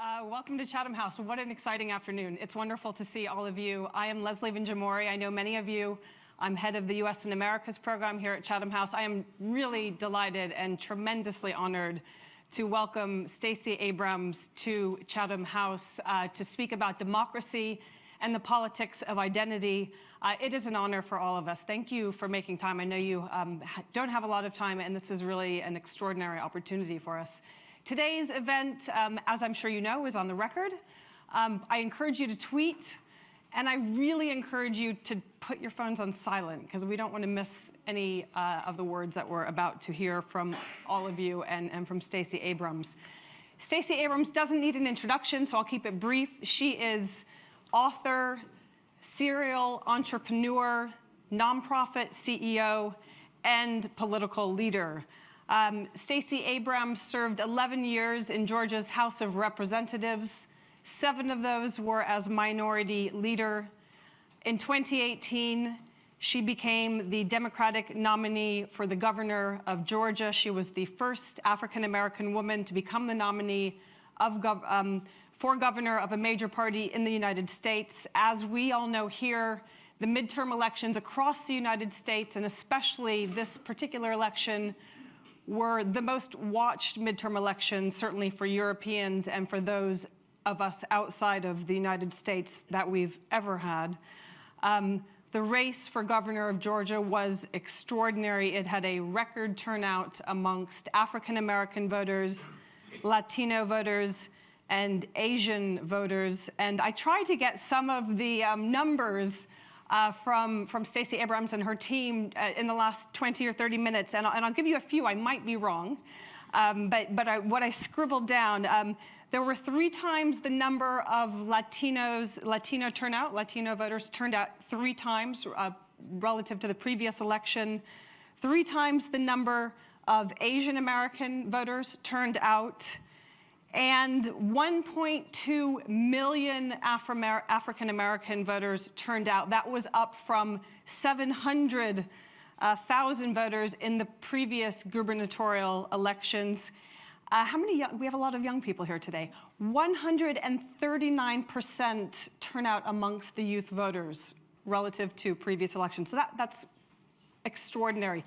Welcome to Chatham House. What an exciting afternoon. It's wonderful to see all of you. I am Leslie Vinjamori. I know many of you. I'm head of the U.S. and Americas program here at Chatham House. I am really delighted and tremendously honored to welcome Stacey Abrams to Chatham House to speak about democracy and the politics of identity. It is an honor for all of us. Thank you for making time. I know you don't have a lot of time, and this is really an extraordinary opportunity for us. Today's event, as I'm sure you know, is on the record. I encourage you to tweet, and I really encourage you to put your phones on silent, because we don't want to miss any of the words that we're about to hear from all of you and from Stacey Abrams. Stacey Abrams doesn't need an introduction, so I'll keep it brief. She is author, serial entrepreneur, nonprofit CEO, and political leader. Stacey Abrams served 11 years in Georgia's House of Representatives. 7 of those were as minority leader. In 2018, she became the Democratic nominee for the governor of Georgia. She was the first African-American woman to become the nominee for governor of a major party in the United States. As we all know here, the midterm elections across the United States, and especially this particular election, were the most watched midterm elections, certainly for Europeans and for those of us outside of the United States, that we've ever had. The race for governor of Georgia was extraordinary. It had a record turnout amongst African-American voters, Latino voters, and Asian voters. And I tried to get some of the numbers from Stacey Abrams and her team in the last 20 or 30 minutes, and I'll give you a few. I might be wrong, but what I scribbled down, there were 3 times the number of Latino voters turned out 3 times relative to the previous election. 3 times the number of Asian American voters turned out, and 1.2 million African American voters turned out. That was up from 700,000 voters in the previous gubernatorial elections. How many we have a lot of young people here today. 139% turnout amongst the youth voters relative to previous elections. So that's extraordinary.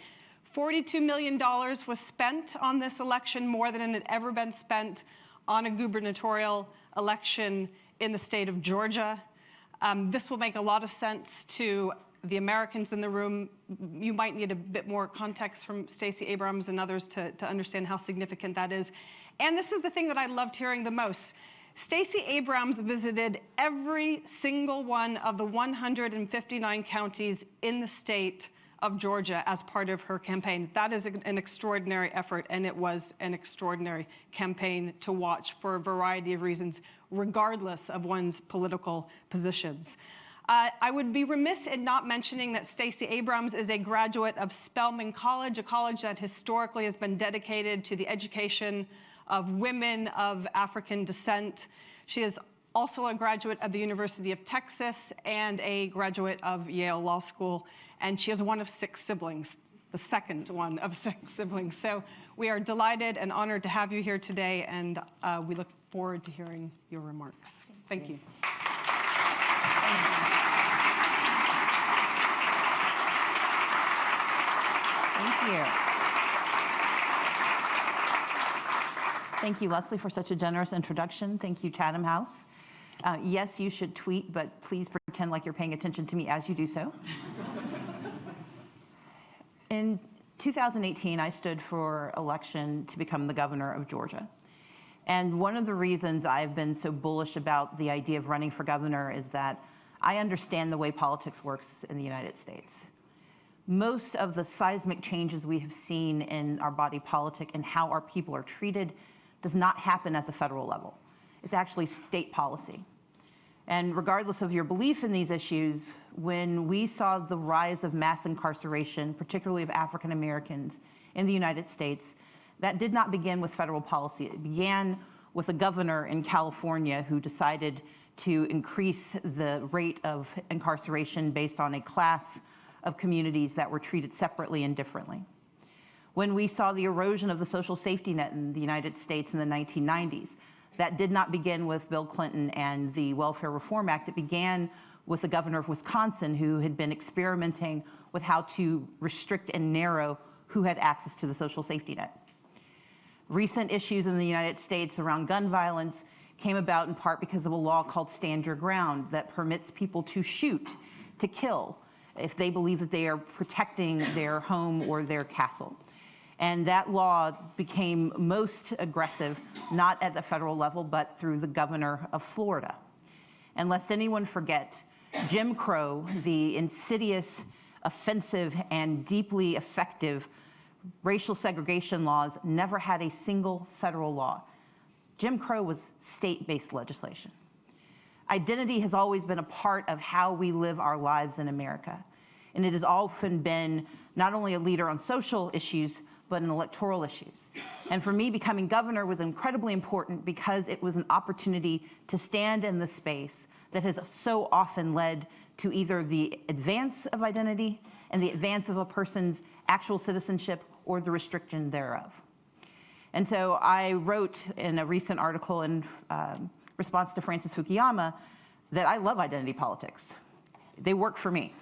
$42 million was spent on this election, more than it had ever been spent on a gubernatorial election in the state of Georgia. This will make a lot of sense to the Americans in the room. You might need a bit more context from Stacey Abrams and others to understand how significant that is. And this is the thing that I loved hearing the most. Stacey Abrams visited every single one of the 159 counties in the state of Georgia as part of her campaign. That is an extraordinary effort, and it was an extraordinary campaign to watch for a variety of reasons, regardless of one's political positions. I would be remiss in not mentioning that Stacey Abrams is a graduate of Spelman College, a college that historically has been dedicated to the education of women of African descent. She is also a graduate of the University of Texas and a graduate of Yale Law School. And she is one of 6 siblings, the second one of 6 siblings. So we are delighted and honored to have you here today, and we look forward to hearing your remarks. Thank you. Thank you. Thank you, Leslie, for such a generous introduction. Thank you, Chatham House. Yes, you should tweet, but please pretend like you're paying attention to me as you do so. In 2018, I stood for election to become the governor of Georgia. And one of the reasons I've been so bullish about the idea of running for governor is that I understand the way politics works in the United States. Most of the seismic changes we have seen in our body politic and how our people are treated does not happen at the federal level. It's actually state policy. And regardless of your belief in these issues, when we saw the rise of mass incarceration, particularly of African Americans in the United States, that did not begin with federal policy. It began with a governor in California who decided to increase the rate of incarceration based on a class of communities that were treated separately and differently. When we saw the erosion of the social safety net in the United States in the 1990s, That did not begin with Bill Clinton and the Welfare Reform Act. It began with the governor of Wisconsin, who had been experimenting with how to restrict and narrow who had access to the social safety net. Recent issues in the United States around gun violence came about in part because of a law called Stand Your Ground that permits people to shoot, to kill, if they believe that they are protecting their home or their castle. And that law became most aggressive, not at the federal level, but through the governor of Florida. And lest anyone forget, Jim Crow, the insidious, offensive, and deeply effective racial segregation laws, never had a single federal law. Jim Crow was state-based legislation. Identity has always been a part of how we live our lives in America. And it has often been not only a leader on social issues, but in electoral issues. And for me, becoming governor was incredibly important because it was an opportunity to stand in the space that has so often led to either the advance of identity and the advance of a person's actual citizenship or the restriction thereof. And so I wrote in a recent article in response to Francis Fukuyama that I love identity politics. They work for me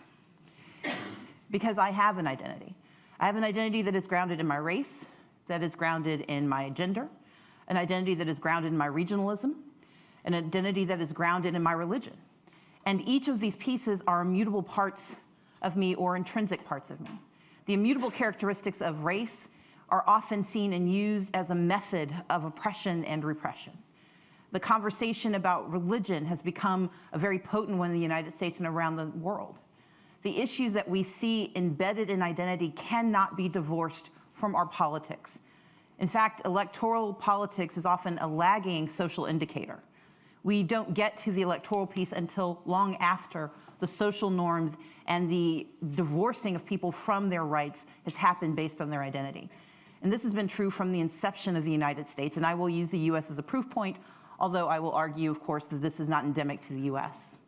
because I have an identity. I have an identity that is grounded in my race, that is grounded in my gender, an identity that is grounded in my regionalism, an identity that is grounded in my religion. And each of these pieces are immutable parts of me or intrinsic parts of me. The immutable characteristics of race are often seen and used as a method of oppression and repression. The conversation about religion has become a very potent one in the United States and around the world. The issues that we see embedded in identity cannot be divorced from our politics. In fact, electoral politics is often a lagging social indicator. We don't get to the electoral piece until long after the social norms and the divorcing of people from their rights has happened based on their identity. And this has been true from the inception of the United States, and I will use the US as a proof point, although I will argue, of course, that this is not endemic to the US.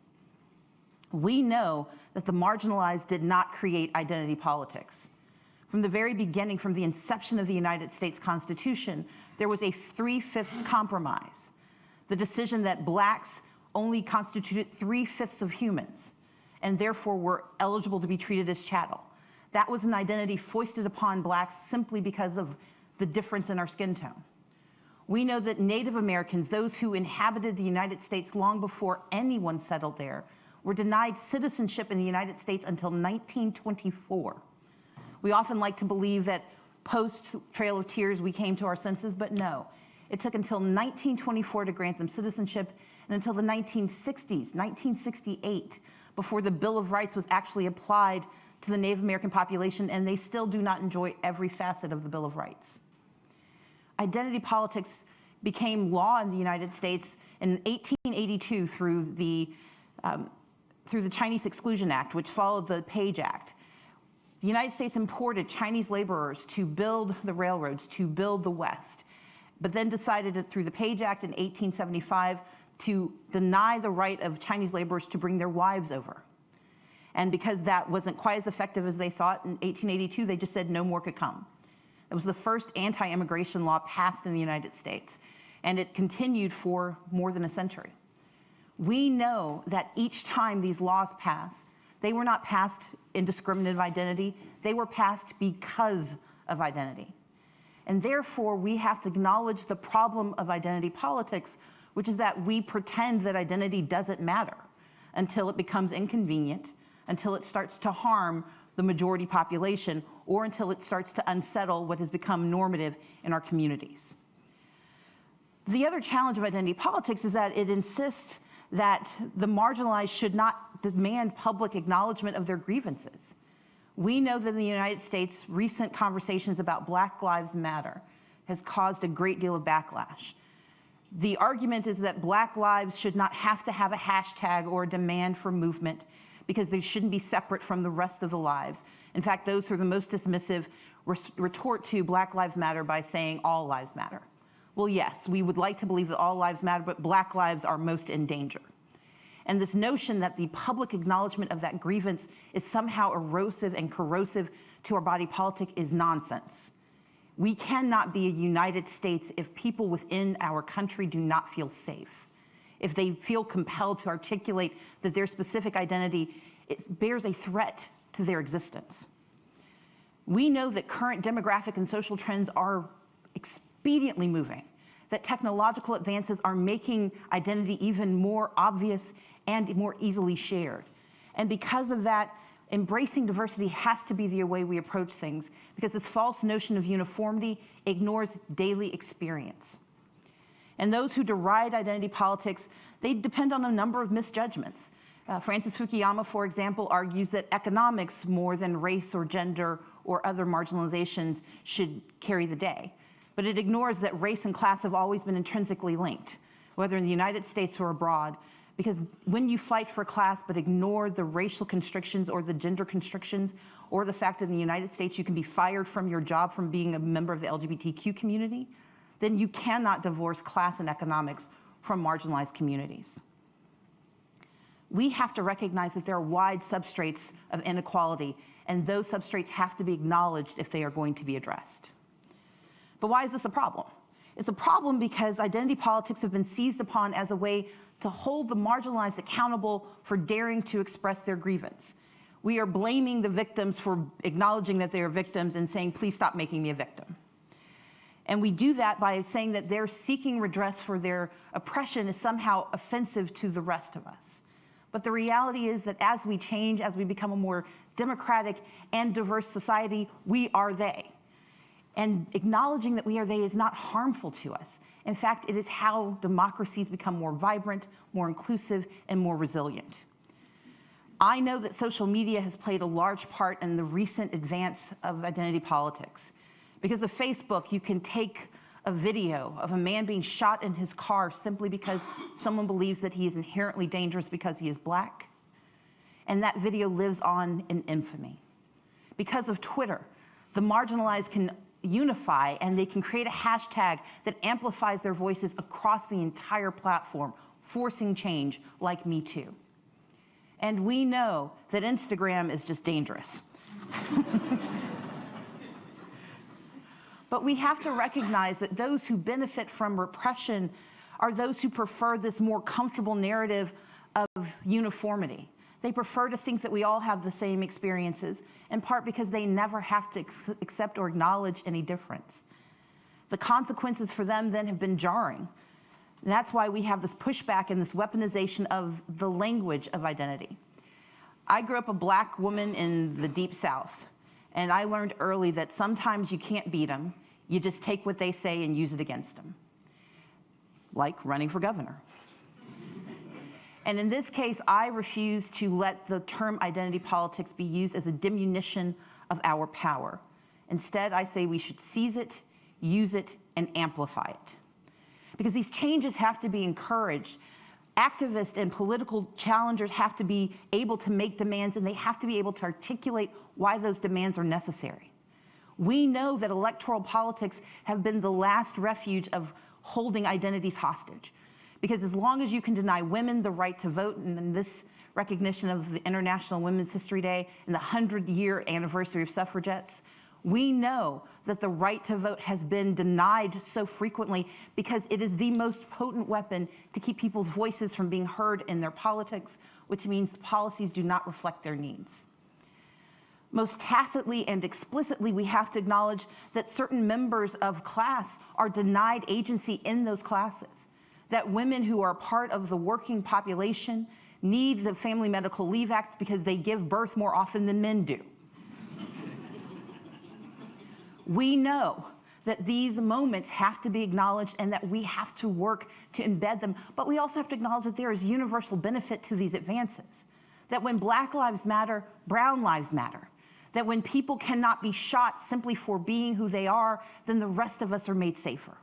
We know that the marginalized did not create identity politics. From the very beginning, from the inception of the United States Constitution, there was a 3/5 compromise. The decision that blacks only constituted 3/5 of humans and therefore were eligible to be treated as chattel. That was an identity foisted upon blacks simply because of the difference in our skin tone. We know that Native Americans, those who inhabited the United States long before anyone settled there, were denied citizenship in the United States until 1924. We often like to believe that post Trail of Tears we came to our senses, but no. It took until 1924 to grant them citizenship, and until the 1960s, 1968, before the Bill of Rights was actually applied to the Native American population, and they still do not enjoy every facet of the Bill of Rights. Identity politics became law in the United States in 1882 through the Chinese Exclusion Act, which followed the Page Act. The United States imported Chinese laborers to build the railroads, to build the West, but then decided that through the Page Act in 1875 to deny the right of Chinese laborers to bring their wives over. And because that wasn't quite as effective as they thought, in 1882, they just said no more could come. It was the first anti-immigration law passed in the United States, and it continued for more than a century. We know that each time these laws pass, they were not passed in discriminative identity, they were passed because of identity. And therefore, we have to acknowledge the problem of identity politics, which is that we pretend that identity doesn't matter until it becomes inconvenient, until it starts to harm the majority population, or until it starts to unsettle what has become normative in our communities. The other challenge of identity politics is that it insists that the marginalized should not demand public acknowledgement of their grievances. We know that in the United States, recent conversations about Black Lives Matter has caused a great deal of backlash. The argument is that Black lives should not have to have a hashtag or a demand for movement because they shouldn't be separate from the rest of the lives. In fact, those who are the most dismissive retort to Black Lives Matter by saying all lives matter. Well, yes, we would like to believe that all lives matter, but Black lives are most in danger. And this notion that the public acknowledgement of that grievance is somehow erosive and corrosive to our body politic is nonsense. We cannot be a United States if people within our country do not feel safe, if they feel compelled to articulate that their specific identity bears a threat to their existence. We know that current demographic and social trends are expediently moving, that technological advances are making identity even more obvious and more easily shared. And because of that, embracing diversity has to be the way we approach things, because this false notion of uniformity ignores daily experience. And those who deride identity politics, they depend on a number of misjudgments. Francis Fukuyama, for example, argues that economics more than race or gender or other marginalizations should carry the day. But it ignores that race and class have always been intrinsically linked, whether in the United States or abroad, because when you fight for class but ignore the racial constrictions or the gender constrictions, or the fact that in the United States you can be fired from your job from being a member of the LGBTQ community, then you cannot divorce class and economics from marginalized communities. We have to recognize that there are wide substrates of inequality, and those substrates have to be acknowledged if they are going to be addressed. But why is this a problem? It's a problem because identity politics have been seized upon as a way to hold the marginalized accountable for daring to express their grievance. We are blaming the victims for acknowledging that they are victims and saying, please stop making me a victim. And we do that by saying that their seeking redress for their oppression is somehow offensive to the rest of us. But the reality is that as we change, as we become a more democratic and diverse society, we are they. And acknowledging that we are they is not harmful to us. In fact, it is how democracies become more vibrant, more inclusive, and more resilient. I know that social media has played a large part in the recent advance of identity politics. Because of Facebook, you can take a video of a man being shot in his car simply because someone believes that he is inherently dangerous because he is black. And that video lives on in infamy. Because of Twitter, the marginalized can unify and they can create a hashtag that amplifies their voices across the entire platform, forcing change like Me Too. And we know that Instagram is just dangerous. But we have to recognize that those who benefit from repression are those who prefer this more comfortable narrative of uniformity. They prefer to think that we all have the same experiences, in part because they never have to accept or acknowledge any difference. The consequences for them then have been jarring. And that's why we have this pushback and this weaponization of the language of identity. I grew up a black woman in the Deep South, and I learned early that sometimes you can't beat them. You just take what they say and use it against them, like running for governor. And in this case, I refuse to let the term identity politics be used as a diminution of our power. Instead, I say we should seize it, use it, and amplify it. Because these changes have to be encouraged. Activists and political challengers have to be able to make demands, and they have to be able to articulate why those demands are necessary. We know that electoral politics have been the last refuge of holding identities hostage. Because as long as you can deny women the right to vote, and in this recognition of the International Women's History Day and the 100-year anniversary of suffragettes, we know that the right to vote has been denied so frequently because it is the most potent weapon to keep people's voices from being heard in their politics, which means policies do not reflect their needs. Most tacitly and explicitly, we have to acknowledge that certain members of class are denied agency in those classes, that women who are part of the working population need the Family Medical Leave Act because they give birth more often than men do. We know that these moments have to be acknowledged and that we have to work to embed them, but we also have to acknowledge that there is universal benefit to these advances, that when Black lives matter, brown lives matter, that when people cannot be shot simply for being who they are, then the rest of us are made safer.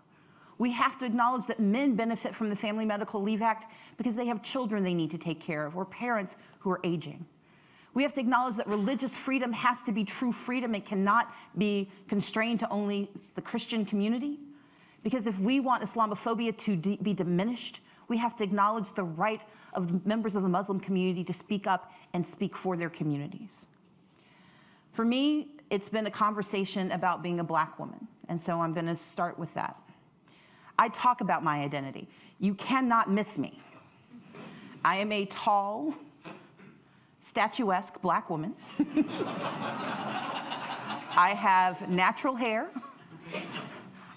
We have to acknowledge that men benefit from the Family Medical Leave Act because they have children they need to take care of or parents who are aging. We have to acknowledge that religious freedom has to be true freedom. It cannot be constrained to only the Christian community. Because if we want Islamophobia to be diminished, we have to acknowledge the right of members of the Muslim community to speak up and speak for their communities. For me, it's been a conversation about being a Black woman. And so I'm going to start with that. I talk about my identity. You cannot miss me. I am a tall, statuesque Black woman. I have natural hair.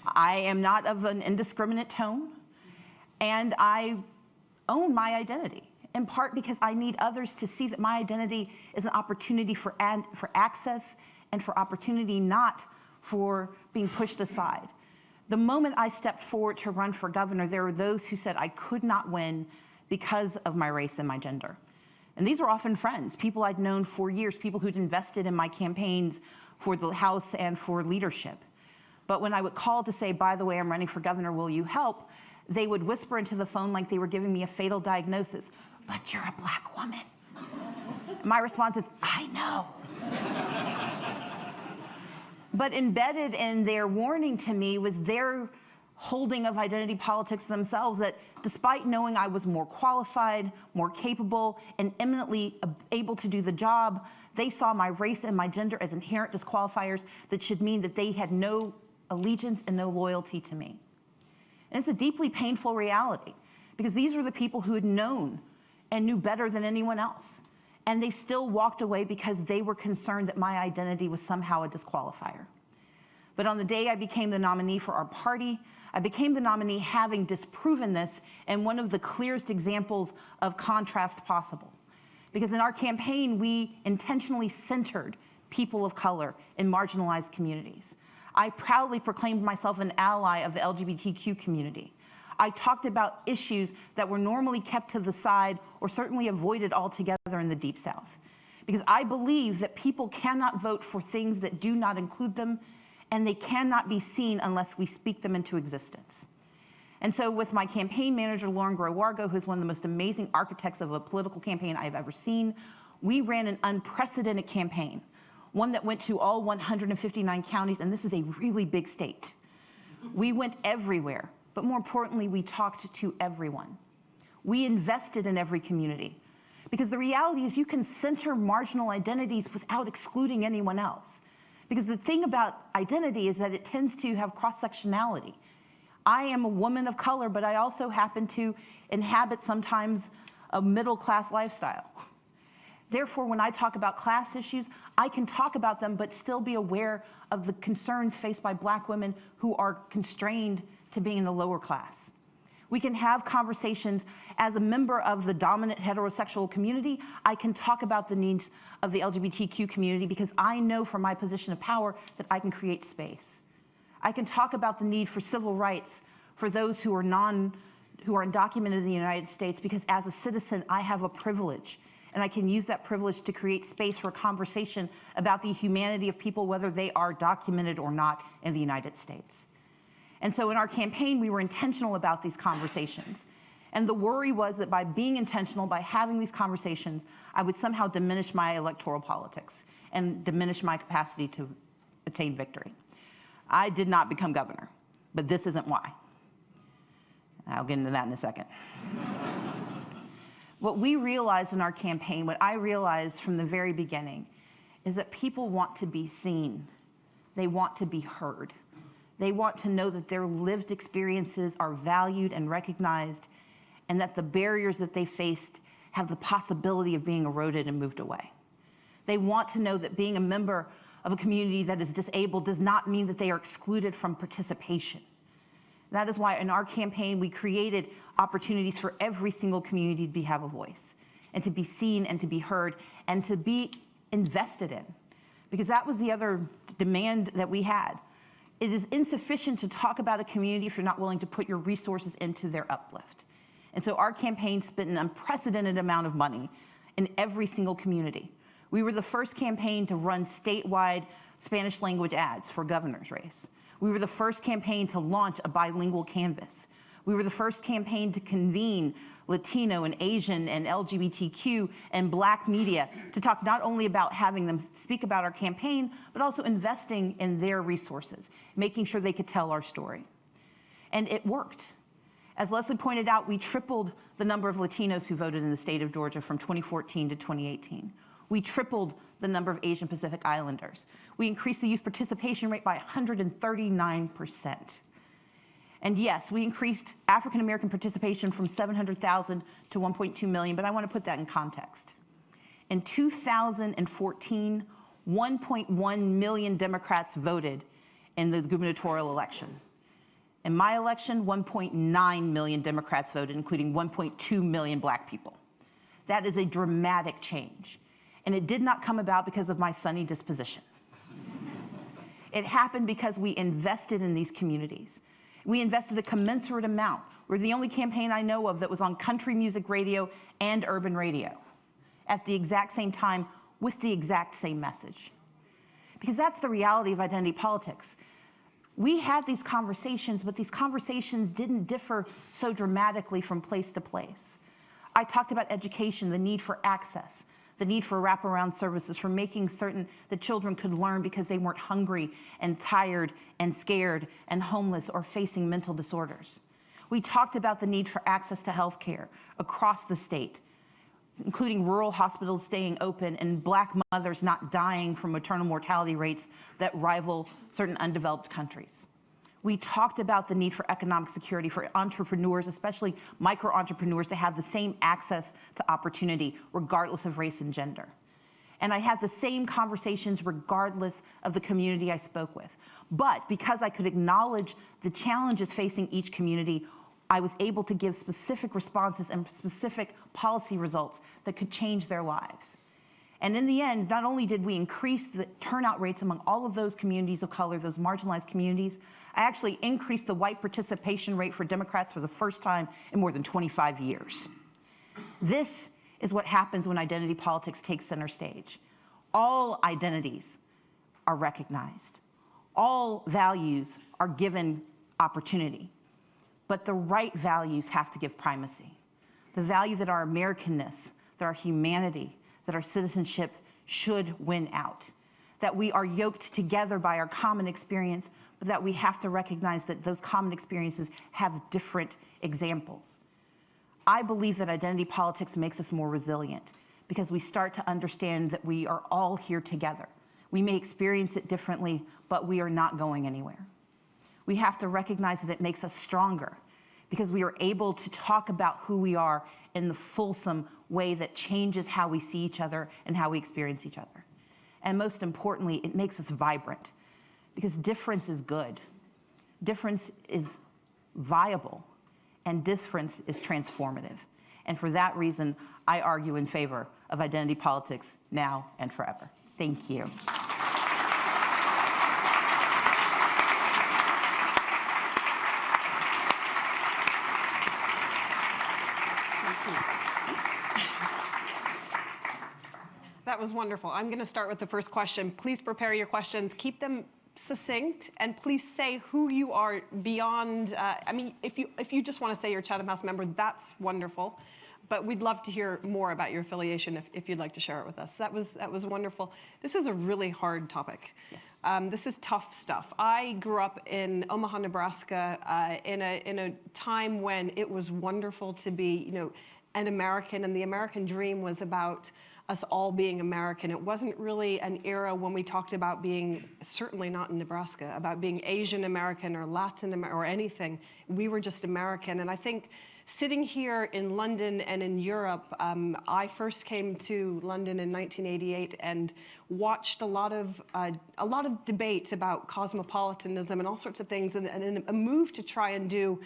I am not of an indiscriminate tone. And I own my identity, in part because I need others to see that my identity is an opportunity for access and for opportunity, not for being pushed aside. The moment I stepped forward to run for governor, there were those who said I could not win because of my race and my gender. And these were often friends, people I'd known for years, people who'd invested in my campaigns for the House and for leadership. But when I would call to say, by the way, I'm running for governor, will you help? They would whisper into the phone like they were giving me a fatal diagnosis, but you're a Black woman. My response is, I know. But embedded in their warning to me was their holding of identity politics themselves, that despite knowing I was more qualified, more capable, and eminently able to do the job, they saw my race and my gender as inherent disqualifiers that should mean that they had no allegiance and no loyalty to me. And it's a deeply painful reality, because these were the people who had known and knew better than anyone else. And they still walked away because they were concerned that my identity was somehow a disqualifier. But on the day I became the nominee for our party, I became the nominee having disproven this, and one of the clearest examples of contrast possible. Because in our campaign, we intentionally centered people of color in marginalized communities. I proudly proclaimed myself an ally of the LGBTQ community. I talked about issues that were normally kept to the side or certainly avoided altogether in the Deep South. Because I believe that people cannot vote for things that do not include them, and they cannot be seen unless we speak them into existence. And so with my campaign manager, Lauren Growargo, who's one of the most amazing architects of a political campaign I've ever seen, we ran an unprecedented campaign, one that went to all 159 counties, and this is a really big state. We went everywhere, but more importantly, we talked to everyone. We invested in every community, because the reality is you can center marginal identities without excluding anyone else. Because the thing about identity is that it tends to have cross-sectionality. I am a woman of color, but I also happen to inhabit sometimes a middle-class lifestyle. Therefore, when I talk about class issues, I can talk about them, but still be aware of the concerns faced by Black women who are constrained to being in the lower class. We can have conversations as a member of the dominant heterosexual community. I can talk about the needs of the LGBTQ community because I know from my position of power that I can create space. I can talk about the need for civil rights for those who are undocumented in the United States, because as a citizen, I have a privilege, and I can use that privilege to create space for a conversation about the humanity of people, whether they are documented or not in the United States. And so in our campaign, we were intentional about these conversations. And the worry was that by being intentional, by having these conversations, I would somehow diminish my electoral politics and diminish my capacity to attain victory. I did not become governor, but this isn't why. I'll get into that in a second. What we realized in our campaign, what I realized from the very beginning, is that people want to be seen. They want to be heard. They want to know that their lived experiences are valued and recognized, and that the barriers that they faced have the possibility of being eroded and moved away. They want to know that being a member of a community that is disabled does not mean that they are excluded from participation. That is why in our campaign, we created opportunities for every single community to have a voice, and to be seen and to be heard and to be invested in. Because that was the other demand that we had. It is insufficient to talk about a community if you're not willing to put your resources into their uplift. And so our campaign spent an unprecedented amount of money in every single community. We were the first campaign to run statewide Spanish language ads for governor's race. We were the first campaign to launch a bilingual canvas. We were the first campaign to convene Latino and Asian and LGBTQ and Black media to talk not only about having them speak about our campaign, but also investing in their resources, making sure they could tell our story. And it worked. As Leslie pointed out, we tripled the number of Latinos who voted in the state of Georgia from 2014 to 2018. We tripled the number of Asian Pacific Islanders. We increased the youth participation rate by 139%. And yes, we increased African American participation from 700,000 to 1.2 million, but I want to put that in context. In 2014, 1.1 million Democrats voted in the gubernatorial election. In my election, 1.9 million Democrats voted, including 1.2 million Black people. That is a dramatic change. And it did not come about because of my sunny disposition. It happened because we invested in these communities. We invested a commensurate amount. We're the only campaign I know of that was on country music radio and urban radio at the exact same time with the exact same message. Because that's the reality of identity politics. We had these conversations, but these conversations didn't differ so dramatically from place to place. I talked about education, the need for access, the need for wraparound services, for making certain that children could learn because they weren't hungry and tired and scared and homeless or facing mental disorders. We talked about the need for access to health care across the state, including rural hospitals staying open and Black mothers not dying from maternal mortality rates that rival certain undeveloped countries. We talked about the need for economic security for entrepreneurs, especially micro-entrepreneurs, to have the same access to opportunity regardless of race and gender. And I had the same conversations regardless of the community I spoke with. But because I could acknowledge the challenges facing each community, I was able to give specific responses and specific policy results that could change their lives. And in the end, not only did we increase the turnout rates among all of those communities of color, those marginalized communities, I actually increased the white participation rate for Democrats for the first time in more than 25 years. This is what happens when identity politics takes center stage. All identities are recognized. All values are given opportunity. But the right values have to give primacy. The value that our Americanness, that our humanity, that our citizenship should win out. That we are yoked together by our common experience, but that we have to recognize that those common experiences have different examples. I believe that identity politics makes us more resilient because we start to understand that we are all here together. We may experience it differently, but we are not going anywhere. We have to recognize that it makes us stronger because we are able to talk about who we are in the fulsome way that changes how we see each other and how we experience each other. And most importantly, it makes us vibrant because difference is good. Difference is viable, and difference is transformative. And for that reason, I argue in favor of identity politics now and forever. Thank you. That was wonderful. I'm going to start with the first question. Please prepare your questions. Keep them succinct, and please say who you are beyond. I mean, if you just want to say you're a Chatham House member, that's wonderful. But we'd love to hear more about your affiliation if you'd like to share it with us. That was wonderful. This is a really hard topic. Yes. This is tough stuff. I grew up in Omaha, Nebraska, in a time when it was wonderful to be, an American, and the American dream was about us all being American. It wasn't really an era when we talked about being, certainly not in Nebraska, about being Asian American or Latin American or anything. We were just American. And I think sitting here in London and in Europe, I first came to London in 1988 and watched a lot of debates about cosmopolitanism and all sorts of things, and a move to try and do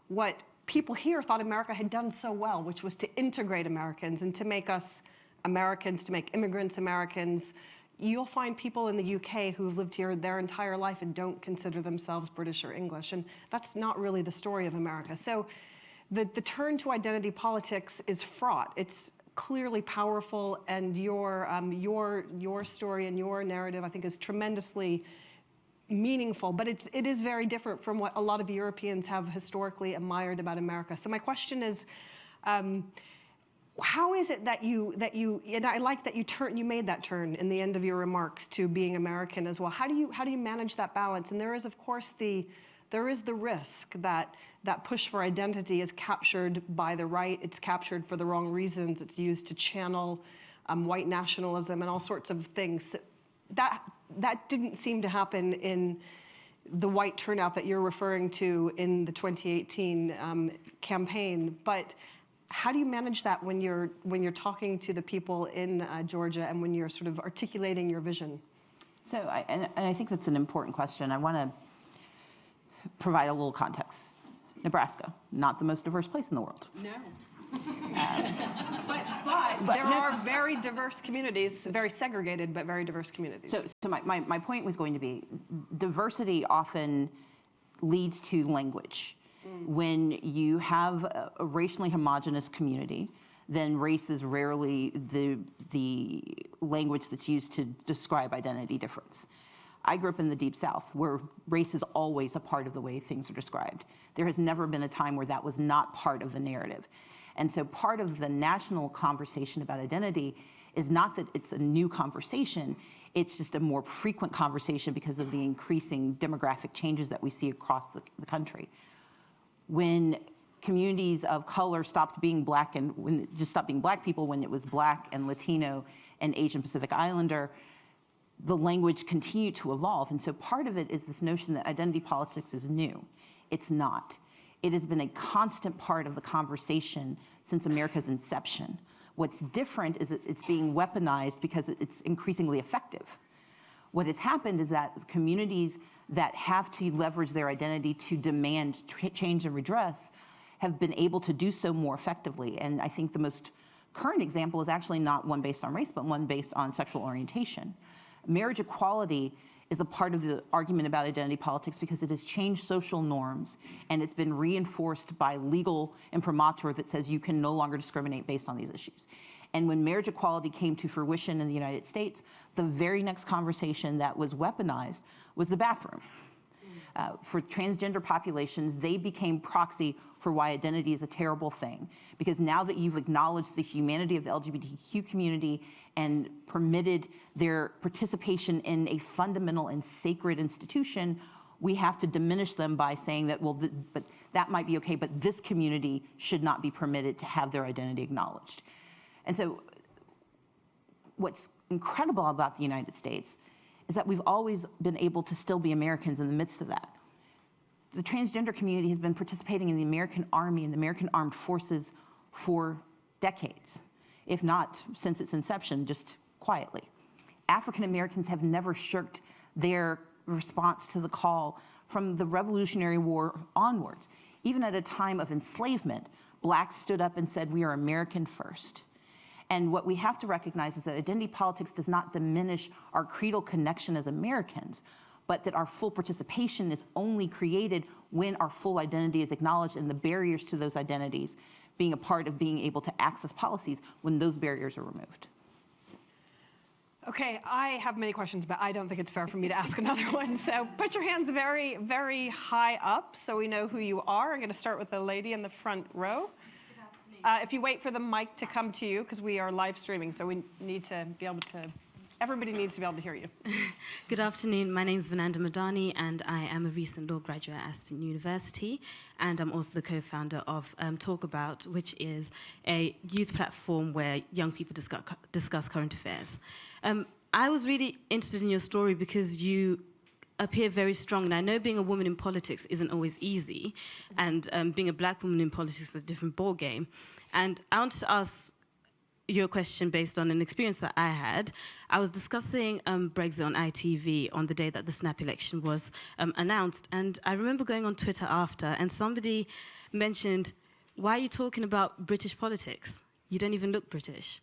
what people here thought America had done so well, which was to integrate Americans and to make us Americans, to make immigrants Americans. You'll find people in the UK who've lived here their entire life and don't consider themselves British or English, and that's not really the story of America. So the turn to identity politics is fraught. It's clearly powerful, and your story and your narrative, I think, is tremendously meaningful, but it is very different from what a lot of Europeans have historically admired about America. So my question is, how is it that you, and I like that you made that turn in the end of your remarks to being American as well. How do you manage that balance? And there is, of course, the risk that push for identity is captured by the right. It's captured for the wrong reasons. It's used to channel white nationalism, and all sorts of things. That didn't seem to happen in the white turnout that you're referring to in the 2018 campaign. But how do you manage that when you're talking to the people in Georgia and when you're sort of articulating your vision? So, I think that's an important question. I want to provide a little context. Nebraska, not the most diverse place in the world. No. But there are very diverse communities, very segregated, but very diverse communities. So my point was going to be, diversity often leads to language. When you have a racially homogenous community, then race is rarely the language that's used to describe identity difference. I grew up in the Deep South, where race is always a part of the way things are described. There has never been a time where that was not part of the narrative. And so part of the national conversation about identity is not that it's a new conversation, it's just a more frequent conversation because of the increasing demographic changes that we see across the country. When communities of color stopped being black and when it just stopped being black people, when it was black and Latino and Asian Pacific Islander, the language continued to evolve. And so part of it is this notion that identity politics is new. It's not. It has been a constant part of the conversation since America's inception. What's different is that it's being weaponized because it's increasingly effective. What has happened is that communities that have to leverage their identity to demand change and redress have been able to do so more effectively. And I think the most current example is actually not one based on race, but one based on sexual orientation. Marriage equality is a part of the argument about identity politics because it has changed social norms and it's been reinforced by legal imprimatur that says you can no longer discriminate based on these issues. And when marriage equality came to fruition in the United States, the very next conversation that was weaponized was the bathroom. For transgender populations, they became proxy for why identity is a terrible thing. Because now that you've acknowledged the humanity of the LGBTQ community and permitted their participation in a fundamental and sacred institution, we have to diminish them by saying that, well, but that might be okay, but this community should not be permitted to have their identity acknowledged. And so what's incredible about the United States is that we've always been able to still be Americans in the midst of that. The transgender community has been participating in the American Army and the American Armed Forces for decades, if not since its inception, just quietly. African Americans have never shirked their response to the call from the Revolutionary War onwards. Even at a time of enslavement, blacks stood up and said, we are American first. And what we have to recognize is that identity politics does not diminish our creedal connection as Americans, but that our full participation is only created when our full identity is acknowledged and the barriers to those identities being a part of being able to access policies when those barriers are removed. Okay, I have many questions, but I don't think it's fair for me to ask another one. So put your hands very, very high up so we know who you are. I'm going to start with the lady in the front row. If you wait for the mic to come to you, because we are live streaming, so we need to be able to, everybody needs to be able to hear you. Good afternoon. My name is Vananda Madani, and I am a recent law graduate at Aston University, and I'm also the co-founder of Talk About, which is a youth platform where young people discuss current affairs. I was really interested in your story because you appear very strong, and I know being a woman in politics isn't always easy, and being a black woman in politics is a different ballgame. And I wanted to ask you a question based on an experience that I had. I was discussing Brexit on ITV on the day that the snap election was announced, and I remember going on Twitter after, and somebody mentioned, why are you talking about British politics? You don't even look British.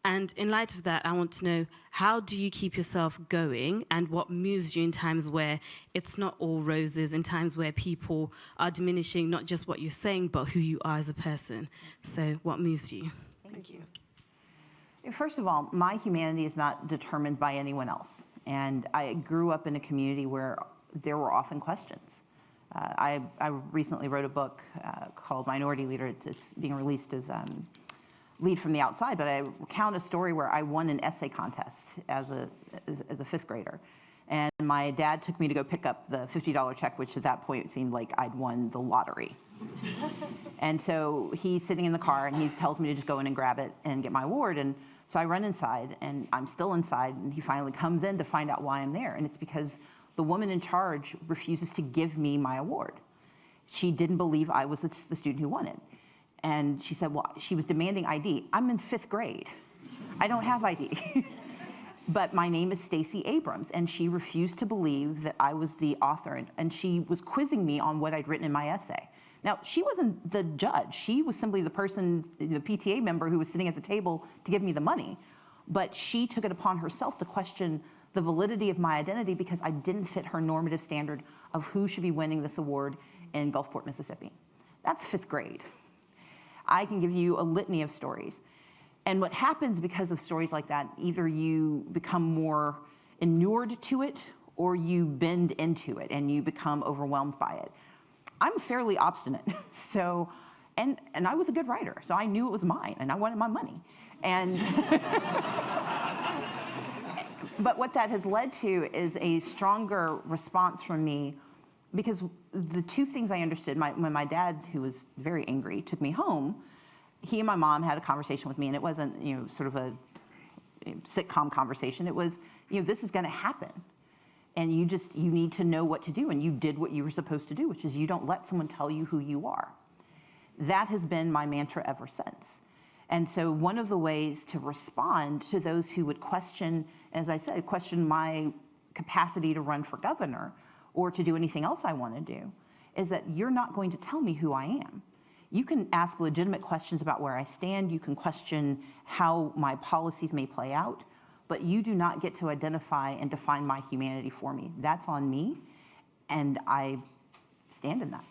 And in light of that, I want to know, how do you keep yourself going, and what moves you in times where it's not all roses, in times where people are diminishing not just what you're saying, but who you are as a person? So what moves you? Thank you. First of all, my humanity is not determined by anyone else. And I grew up in a community where there were often questions. I recently wrote a book called Minority Leader. It's being released as Lead from the Outside, but I recount a story where I won an essay contest as a fifth grader. And my dad took me to go pick up the $50 check, which at that point seemed like I'd won the lottery. And so he's sitting in the car and he tells me to just go in and grab it and get my award. And so I run inside and I'm still inside, and he finally comes in to find out why I'm there. And it's because the woman in charge refuses to give me my award. She didn't believe I was the student who won it. And she said, well, she was demanding ID. I'm in 5th grade. I don't have ID. But my name is Stacey Abrams, and she refused to believe that I was the author, and she was quizzing me on what I'd written in my essay. Now, she wasn't the judge. She was simply the person, the PTA member who was sitting at the table to give me the money. But she took it upon herself to question the validity of my identity because I didn't fit her normative standard of who should be winning this award in Gulfport, Mississippi. That's 5th grade. I can give you a litany of stories. And what happens because of stories like that, either you become more inured to it or you bend into it and you become overwhelmed by it. I'm fairly obstinate, so, and I was a good writer, so I knew it was mine and I wanted my money. And but what that has led to is a stronger response from me, because the two things I understood, when my dad, who was very angry, took me home, he and my mom had a conversation with me, and it wasn't, sort of a sitcom conversation. It was, this is going to happen, and you need to know what to do, and you did what you were supposed to do, which is you don't let someone tell you who you are. That has been my mantra ever since. And so one of the ways to respond to those who would question, as I said, question my capacity to run for governor or to do anything else I want to do, is that you're not going to tell me who I am. You can ask legitimate questions about where I stand. You can question how my policies may play out, but you do not get to identify and define my humanity for me. That's on me, and I stand in that.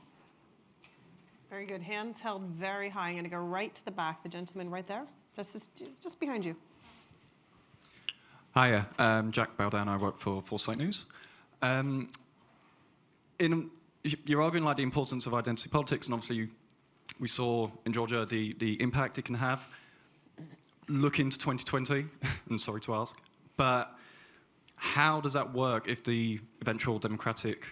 Very good. Hands held very high. I'm going to go right to the back. The gentleman right there, just behind you. Hiya, Jack Baldan. I work for Foresight News. You're arguing like the importance of identity politics, and obviously we saw in Georgia the impact it can have. Look into 2020, and sorry to ask, but how does that work if the eventual Democratic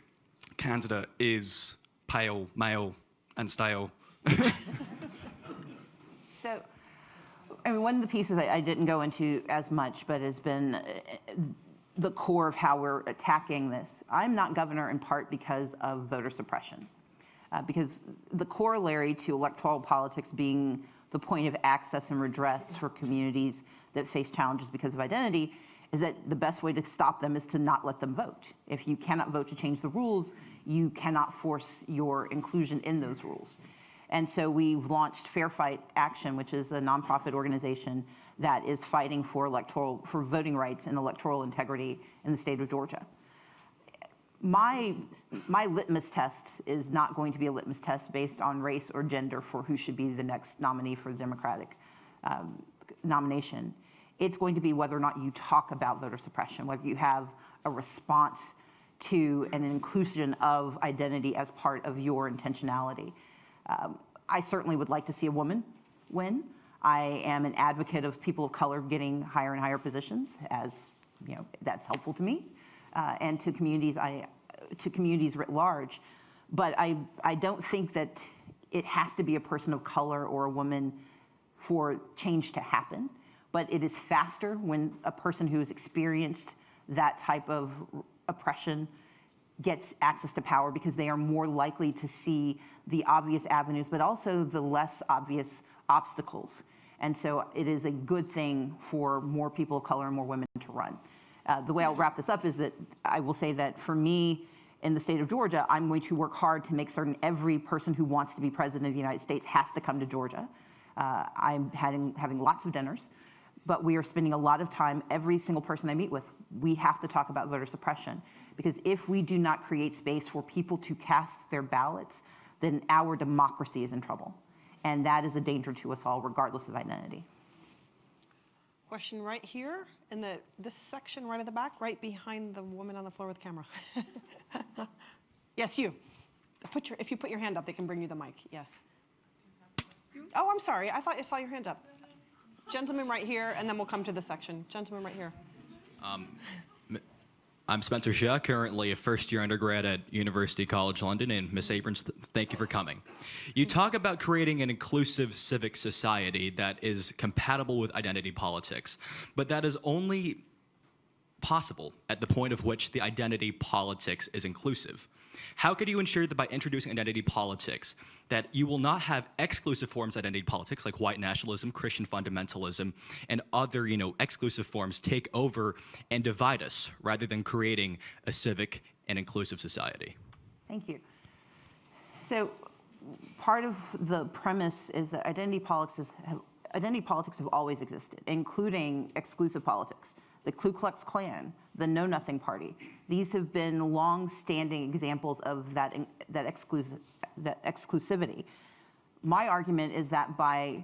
candidate is pale, male, and stale? So, one of the pieces I didn't go into as much, but has been the core of how we're attacking this. I'm not governor in part because of voter suppression. Because the corollary to electoral politics being the point of access and redress for communities that face challenges because of identity is that the best way to stop them is to not let them vote. If you cannot vote to change the rules, you cannot force your inclusion in those rules. And so we've launched Fair Fight Action, which is a nonprofit organization that is fighting for voting rights and electoral integrity in the state of Georgia. My litmus test is not going to be a litmus test based on race or gender for who should be the next nominee for the Democratic nomination. It's going to be whether or not you talk about voter suppression, whether you have a response to an inclusion of identity as part of your intentionality. I certainly would like to see a woman win. I am an advocate of people of color getting higher and higher positions, as that's helpful to me. And to communities writ large. But I don't think that it has to be a person of color or a woman for change to happen. But it is faster when a person who has experienced that type of oppression gets access to power, because they are more likely to see the obvious avenues, but also the less obvious obstacles. And so it is a good thing for more people of color and more women to run. The way I'll wrap this up is that I will say that for me, in the state of Georgia, I'm going to work hard to make certain every person who wants to be president of the United States has to come to Georgia. I'm having lots of dinners, but we are spending a lot of time, every single person I meet with, we have to talk about voter suppression. Because if we do not create space for people to cast their ballots, then our democracy is in trouble. And that is a danger to us all, regardless of identity. Question right here in this section right at the back, right behind the woman on the floor with the camera. Yes, you. If you put your hand up, they can bring you the mic. Yes. Oh, I'm sorry. I thought I saw your hand up. Gentleman right here, and then we'll come to the section. Gentleman right here. I'm Spencer Shah, currently a first-year undergrad at University College London, and Ms. Abrams, thank you for coming. You talk about creating an inclusive civic society that is compatible with identity politics, but that is only possible at the point of which the identity politics is inclusive. How could you ensure that by introducing identity politics that you will not have exclusive forms of identity politics like white nationalism, Christian fundamentalism, and other, exclusive forms take over and divide us rather than creating a civic and inclusive society? Thank you. So part of the premise is that identity politics have always existed, including exclusive politics. The Ku Klux Klan, the Know Nothing Party. These have been long-standing examples of that exclusivity. My argument is that by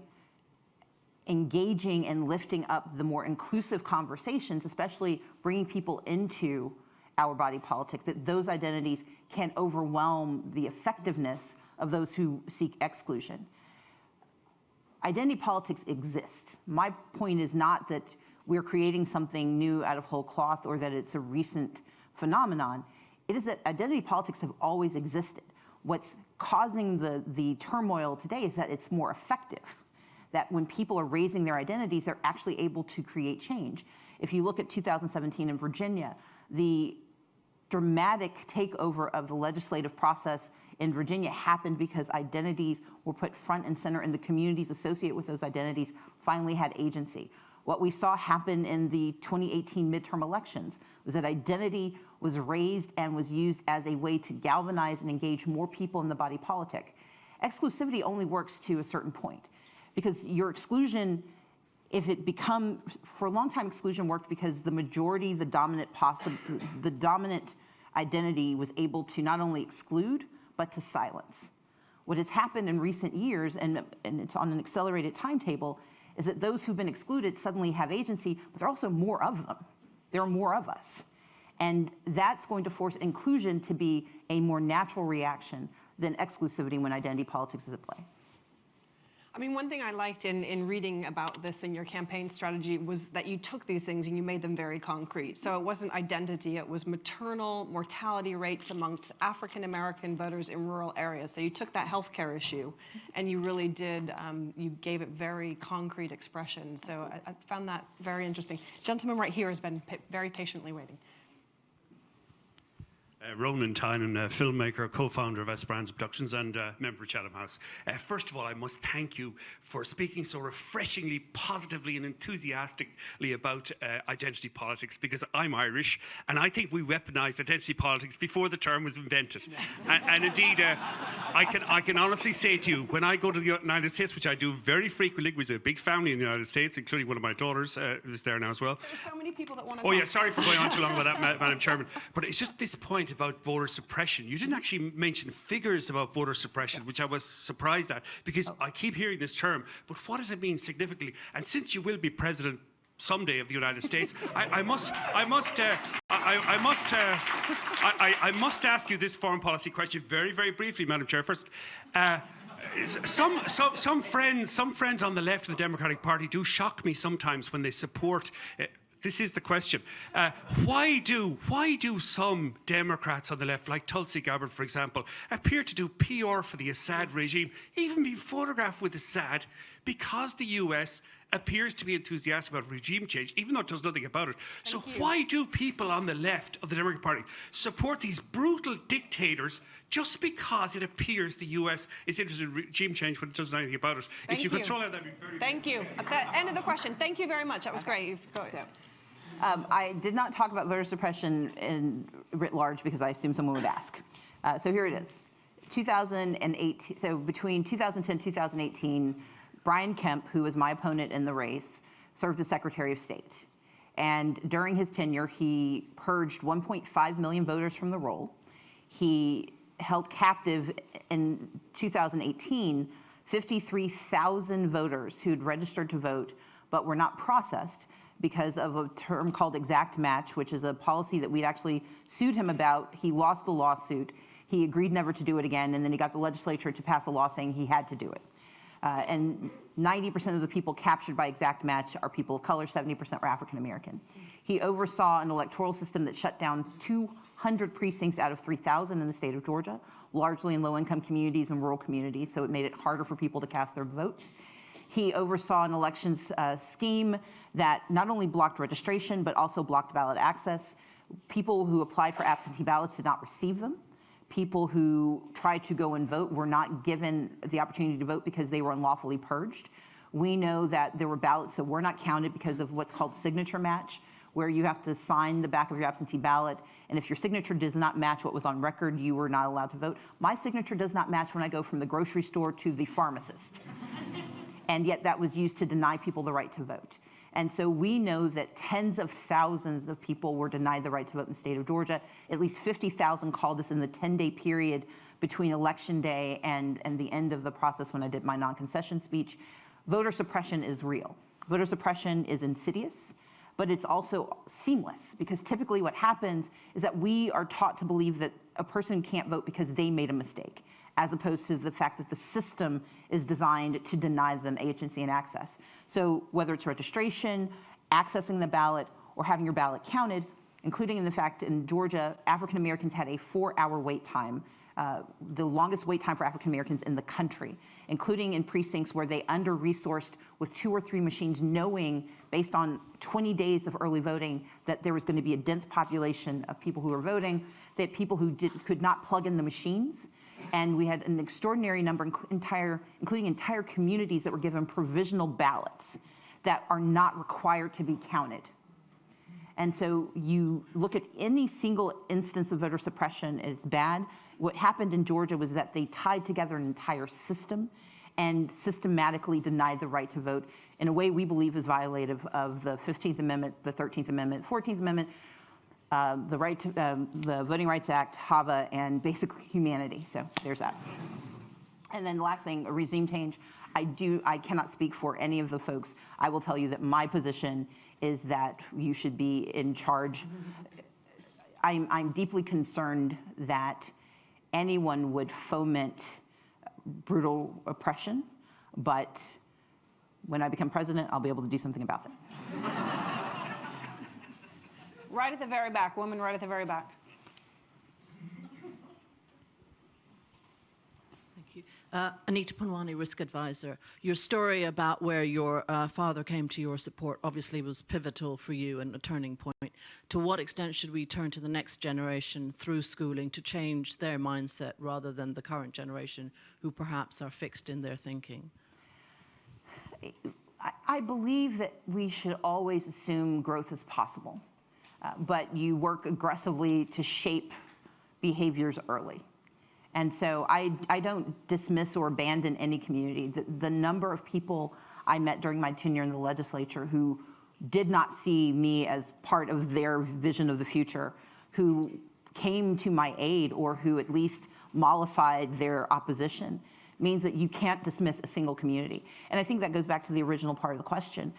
engaging and lifting up the more inclusive conversations, especially bringing people into our body politic, that those identities can overwhelm the effectiveness of those who seek exclusion. Identity politics exists. My point is not that we're creating something new out of whole cloth or that it's a recent phenomenon. It is that identity politics have always existed. What's causing the turmoil today is that it's more effective, that when people are raising their identities, they're actually able to create change. If you look at 2017 in Virginia, the dramatic takeover of the legislative process in Virginia happened because identities were put front and center and the communities associated with those identities finally had agency. What we saw happen in the 2018 midterm elections was that identity was raised and was used as a way to galvanize and engage more people in the body politic. Exclusivity only works to a certain point because your exclusion, for a long time exclusion worked because the majority, the dominant identity was able to not only exclude, but to silence. What has happened in recent years, and it's on an accelerated timetable, is that those who've been excluded suddenly have agency, but there are also more of them. There are more of us. And that's going to force inclusion to be a more natural reaction than exclusivity when identity politics is at play. I mean, one thing I liked in reading about this in your campaign strategy was that you took these things and you made them very concrete. So it wasn't identity, it was maternal mortality rates amongst African-American voters in rural areas. So you took that healthcare issue and you really did, you gave it very concrete expression. So I found that very interesting. Gentleman right here has been very patiently waiting. Ronan Tynan, filmmaker, co-founder of Esperanza Productions and member of Chatham House. First of all, I must thank you for speaking so refreshingly, positively and enthusiastically about identity politics, because I'm Irish and I think we weaponized identity politics before the term was invented. And indeed, I can honestly say to you, when I go to the United States, which I do very frequently, we have a big family in the United States, including one of my daughters who's there now as well. There's so many people that want to Oh yeah, sorry for going on too long about that, Madam Chairman. But it's just this point about voter suppression. You didn't actually mention figures about voter suppression, which I was surprised at, because I keep hearing this term, but what does it mean significantly? And since you will be president someday of the United States, I must ask you this foreign policy question very, very briefly, Madam Chairperson. Some friends on the left of the Democratic Party do shock me sometimes when they support. This is the question. Why do some Democrats on the left, like Tulsi Gabbard, for example, appear to do PR for the Assad regime, even be photographed with Assad, because the US appears to be enthusiastic about regime change, even though it does nothing about it? So why do people on the left of the Democratic Party support these brutal dictators just because it appears the US is interested in regime change when it doesn't know anything about it? If you could throw out, that'd be very Thank you. At the end of the question, thank you very much. That was great. I did not talk about voter suppression writ large because I assumed someone would ask. So here it is. 2008, so between 2010 and 2018, Brian Kemp, who was my opponent in the race, served as Secretary of State. And during his tenure, he purged 1.5 million voters from the roll. He held captive in 2018 53,000 voters who'd registered to vote but were not processed because of a term called exact match, which is a policy that we'd actually sued him about. He lost the lawsuit. He agreed never to do it again, and then he got the legislature to pass a law saying he had to do it. And 90% of the people captured by exact match are people of color, 70% were African American. He oversaw an electoral system that shut down 200 precincts out of 3,000 in the state of Georgia, largely in low-income communities and rural communities, so it made it harder for people to cast their votes. He oversaw an elections scheme that not only blocked registration, but also blocked ballot access. People who applied for absentee ballots did not receive them. People who tried to go and vote were not given the opportunity to vote because they were unlawfully purged. We know that there were ballots that were not counted because of what's called signature match, where you have to sign the back of your absentee ballot, and if your signature does not match what was on record, you were not allowed to vote. My signature does not match when I go from the grocery store to the pharmacist. And yet that was used to deny people the right to vote. And so we know that tens of thousands of people were denied the right to vote in the state of Georgia. At least 50,000 called us in the 10-day period between Election Day and the end of the process when I did my non-concession speech. Voter suppression is real. Voter suppression is insidious, but it's also seamless, because typically what happens is that we are taught to believe that a person can't vote because they made a mistake, as opposed to the fact that the system is designed to deny them agency and access. So whether it's registration, accessing the ballot, or having your ballot counted, including in the fact in Georgia, African Americans had a 4-hour wait time, the longest wait time for African Americans in the country, including in precincts where they under-resourced with 2 or 3 machines, knowing based on 20 days of early voting that there was going to be a dense population of people who were voting, that people who could not plug in the machines. And we had an extraordinary number, including entire communities that were given provisional ballots that are not required to be counted. And so you look at any single instance of voter suppression, it's bad. What happened in Georgia was that they tied together an entire system and systematically denied the right to vote in a way we believe is violative of the 15th Amendment, the 13th Amendment, 14th Amendment, the Voting Rights Act, HAVA, and basically humanity. So there's that. And then the last thing, a regime change. I cannot speak for any of the folks. I will tell you that my position is that you should be in charge. I'm deeply concerned that anyone would foment brutal oppression, but when I become president, I'll be able to do something about that. Right at the very back, woman right at the very back. Thank you. Anita Punwani, Risk Advisor. Your story about where your father came to your support obviously was pivotal for you and a turning point. To what extent should we turn to the next generation through schooling to change their mindset rather than the current generation who perhaps are fixed in their thinking? I believe that we should always assume growth is possible, but you work aggressively to shape behaviors early. And so I don't dismiss or abandon any community. The number of people I met during my tenure in the legislature who did not see me as part of their vision of the future, who came to my aid or who at least mollified their opposition, means that you can't dismiss a single community. And I think that goes back to the original part of the question.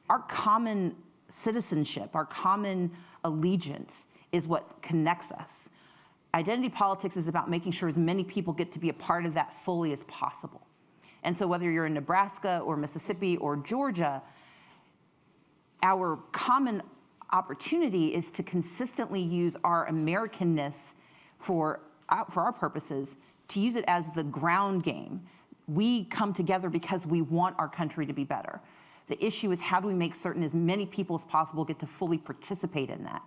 Our common citizenship, our common allegiance is what connects us. Identity politics is about making sure as many people get to be a part of that fully as possible. And so whether you're in Nebraska or Mississippi or Georgia, our common opportunity is to consistently use our Americanness for our purposes, to use it as the ground game. We come together because we want our country to be better. The issue is how do we make certain as many people as possible get to fully participate in that?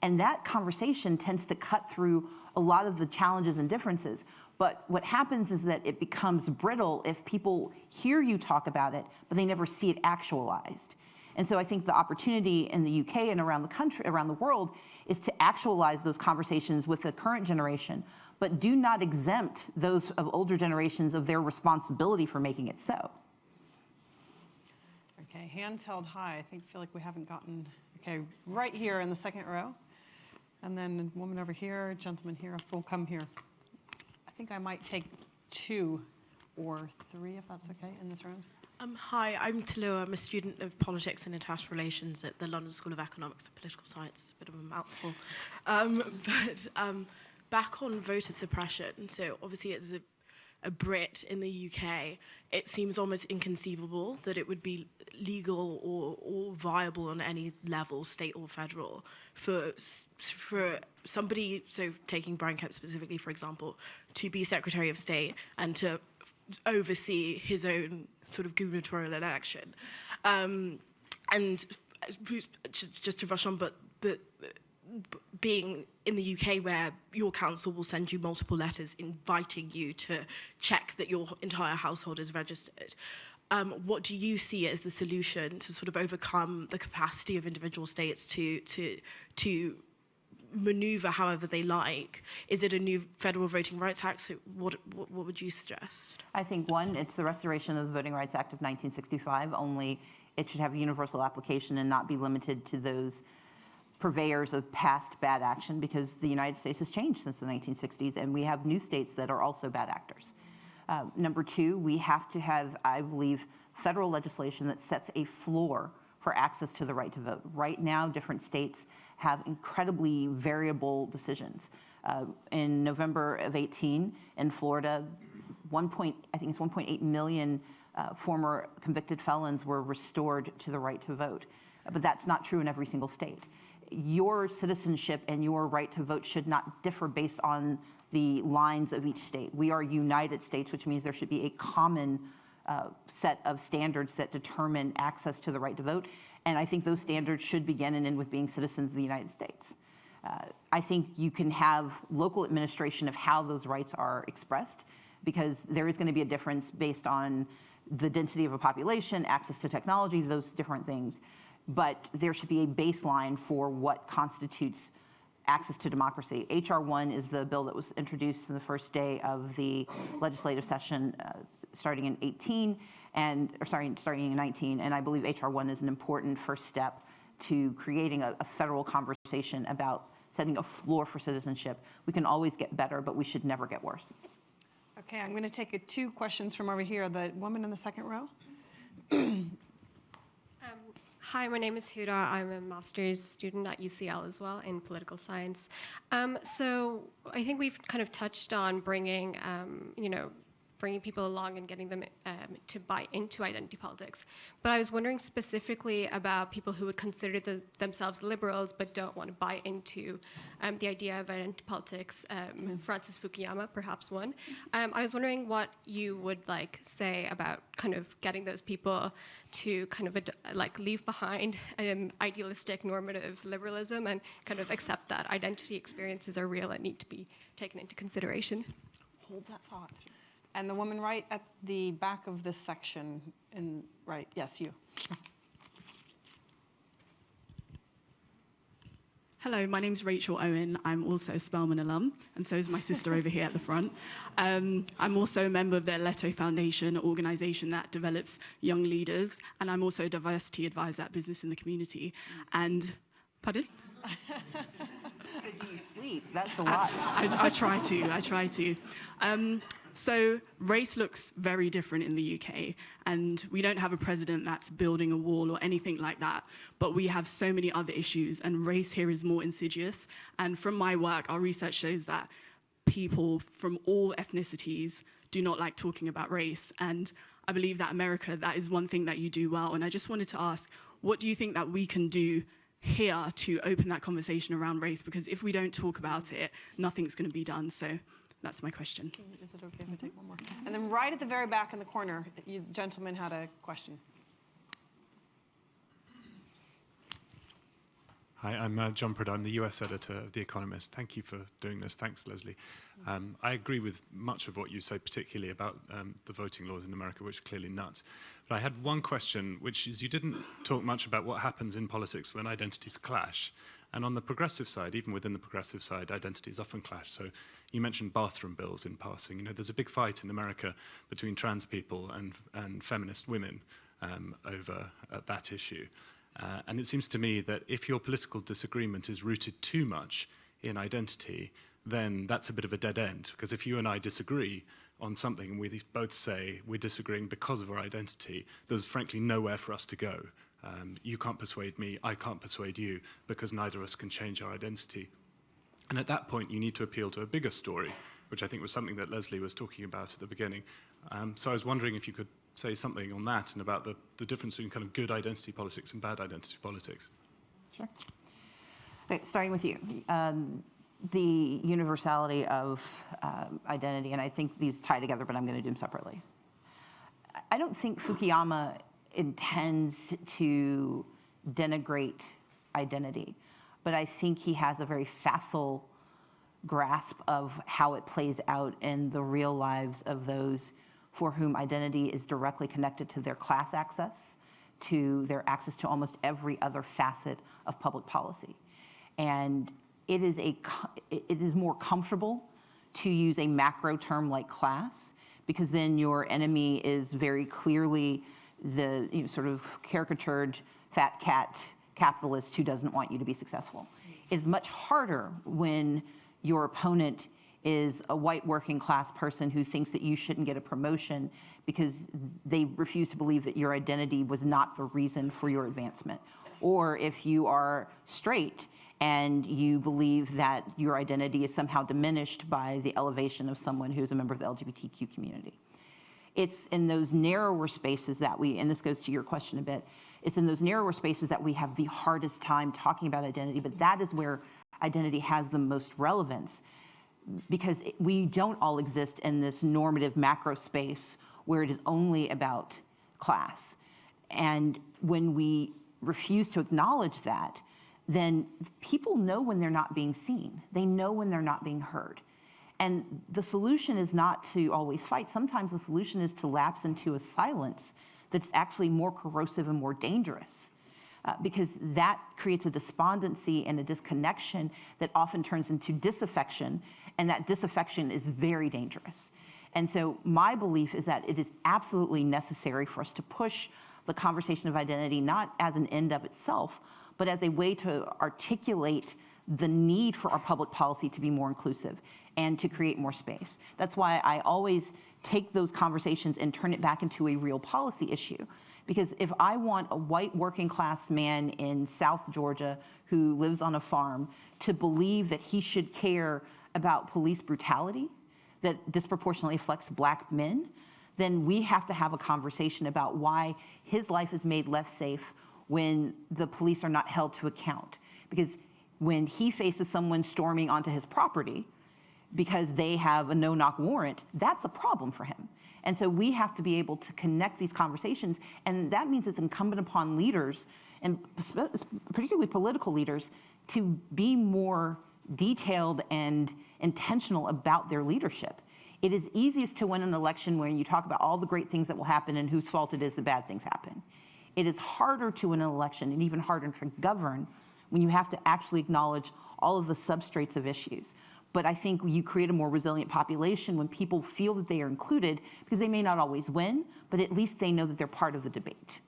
And that conversation tends to cut through a lot of the challenges and differences. But what happens is that it becomes brittle if people hear you talk about it, but they never see it actualized. And so I think the opportunity in the UK and around the country, around the world, is to actualize those conversations with the current generation, but do not exempt those of older generations of their responsibility for making it so. Okay, hands held high. I feel like we haven't gotten, okay, right here in the second row. And then a woman over here, a gentleman here, will come here. I think I might take 2 or 3, if that's okay, in this round. Hi, I'm Lilla. I'm a student of politics and international relations at the London School of Economics and Political Science. It's a bit of a mouthful. Back on voter suppression, so obviously it's a a Brit in the UK, it seems almost inconceivable that it would be legal or viable on any level, state or federal, for somebody, so taking Brian Kemp specifically, for example, to be Secretary of State and to oversee his own sort of gubernatorial election. And just to rush on, but being in the UK where your council will send you multiple letters inviting you to check that your entire household is registered, what do you see as the solution to sort of overcome the capacity of individual states to maneuver however they like? Is it a new federal Voting Rights Act? So what would you suggest? I think, one, it's the restoration of the Voting Rights Act of 1965, only it should have universal application and not be limited to those purveyors of past bad action, because the United States has changed since the 1960s, and we have new states that are also bad actors. Number two, we have to have, I believe, federal legislation that sets a floor for access to the right to vote. Right now, different states have incredibly variable decisions. In November of 18, in Florida, I think it's 1.8 million former convicted felons were restored to the right to vote. But that's not true in every single state. Your citizenship and your right to vote should not differ based on the lines of each state. We are United States, which means there should be a common set of standards that determine access to the right to vote. And I think those standards should begin and end with being citizens of the United States. I think you can have local administration of how those rights are expressed, because there is going to be a difference based on the density of a population, access to technology, those different things. But there should be a baseline for what constitutes access to democracy. H.R. 1 is the bill that was introduced in the first day of the legislative session starting in 19, and I believe H.R. 1 is an important first step to creating a federal conversation about setting a floor for citizenship. We can always get better, but we should never get worse. Okay, I'm going to take two questions from over here. The woman in the second row. Hi, my name is Huda. I'm a master's student at UCL as well in political science. So I think we've kind of touched on bringing, bringing people along and getting them to buy into identity politics. But I was wondering specifically about people who would consider themselves liberals but don't want to buy into the idea of identity politics. Francis Fukuyama, perhaps one. I was wondering what you would say about kind of getting those people to kind of leave behind idealistic normative liberalism and kind of accept that identity experiences are real and need to be taken into consideration. Hold that thought. And the woman right at the back of this section, right, yes, you. Hello, my name's Rachel Owen. I'm also a Spelman alum, and so is my sister over here at the front. I'm also a member of the Leto Foundation, an organisation that develops young leaders, and I'm also a diversity advisor at Business in the Community. And, pardon? Do you sleep? That's a lot. I try to. So race looks very different in the UK, and we don't have a president that's building a wall or anything like that, but we have so many other issues, and race here is more insidious. And from my work, our research shows that people from all ethnicities do not like talking about race, and I believe that America, that is one thing that you do well. And I just wanted to ask, what do you think that we can do here to open that conversation around race? Because if we don't talk about it, nothing's going to be done. So that's my question. Is it okay if I take one more? And then right at the very back in the corner, you gentleman had a question. Hi, I'm John Pridham. I'm the US editor of The Economist. Thank you for doing this. Thanks, Leslie. I agree with much of what you say, particularly about the voting laws in America, which are clearly nuts. But I had one question, which is you didn't talk much about what happens in politics when identities clash. And on the progressive side, even within the progressive side, identities often clash. So you mentioned bathroom bills in passing. You know, there's a big fight in America between trans people and feminist women over that issue. And it seems to me that if your political disagreement is rooted too much in identity, then that's a bit of a dead end. Because if you and I disagree on something and we both say we're disagreeing because of our identity, there's frankly nowhere for us to go. You can't persuade me, I can't persuade you, because neither of us can change our identity. And at that point, you need to appeal to a bigger story, which I think was something that Leslie was talking about at the beginning. So I was wondering if you could say something on that and about the difference between kind of good identity politics and bad identity politics. Sure. Okay, starting with you. The universality of identity, and I think these tie together, but I'm going to do them separately. I don't think Fukuyama intends to denigrate identity, but I think he has a very facile grasp of how it plays out in the real lives of those for whom identity is directly connected to their class access, to their access to almost every other facet of public policy. And it is more comfortable to use a macro term like class, because then your enemy is very clearly the sort of caricatured fat cat capitalist who doesn't want you to be successful. It's much harder when your opponent is a white working class person who thinks that you shouldn't get a promotion because they refuse to believe that your identity was not the reason for your advancement. Or if you are straight and you believe that your identity is somehow diminished by the elevation of someone who's a member of the LGBTQ community. It's in those narrower spaces that and this goes to your question a bit, it's in those narrower spaces that we have the hardest time talking about identity, but that is where identity has the most relevance, because we don't all exist in this normative macro space where it is only about class. And when we refuse to acknowledge that, then people know when they're not being seen. They know when they're not being heard. And the solution is not to always fight. Sometimes the solution is to lapse into a silence that's actually more corrosive and more dangerous, because that creates a despondency and a disconnection that often turns into disaffection, and that disaffection is very dangerous. And so my belief is that it is absolutely necessary for us to push the conversation of identity not as an end of itself, but as a way to articulate the need for our public policy to be more inclusive and to create more space. That's why I always take those conversations and turn it back into a real policy issue. Because if I want a white working class man in South Georgia who lives on a farm to believe that he should care about police brutality that disproportionately affects Black men, then we have to have a conversation about why his life is made less safe when the police are not held to account. Because when he faces someone storming onto his property because they have a no-knock warrant, that's a problem for him. And so we have to be able to connect these conversations, and that means it's incumbent upon leaders, and particularly political leaders, to be more detailed and intentional about their leadership. It is easiest to win an election when you talk about all the great things that will happen and whose fault it is that bad things happen. It is harder to win an election and even harder to govern when you have to actually acknowledge all of the substrates of issues. But I think you create a more resilient population when people feel that they are included, because they may not always win, but at least they know that they're part of the debate.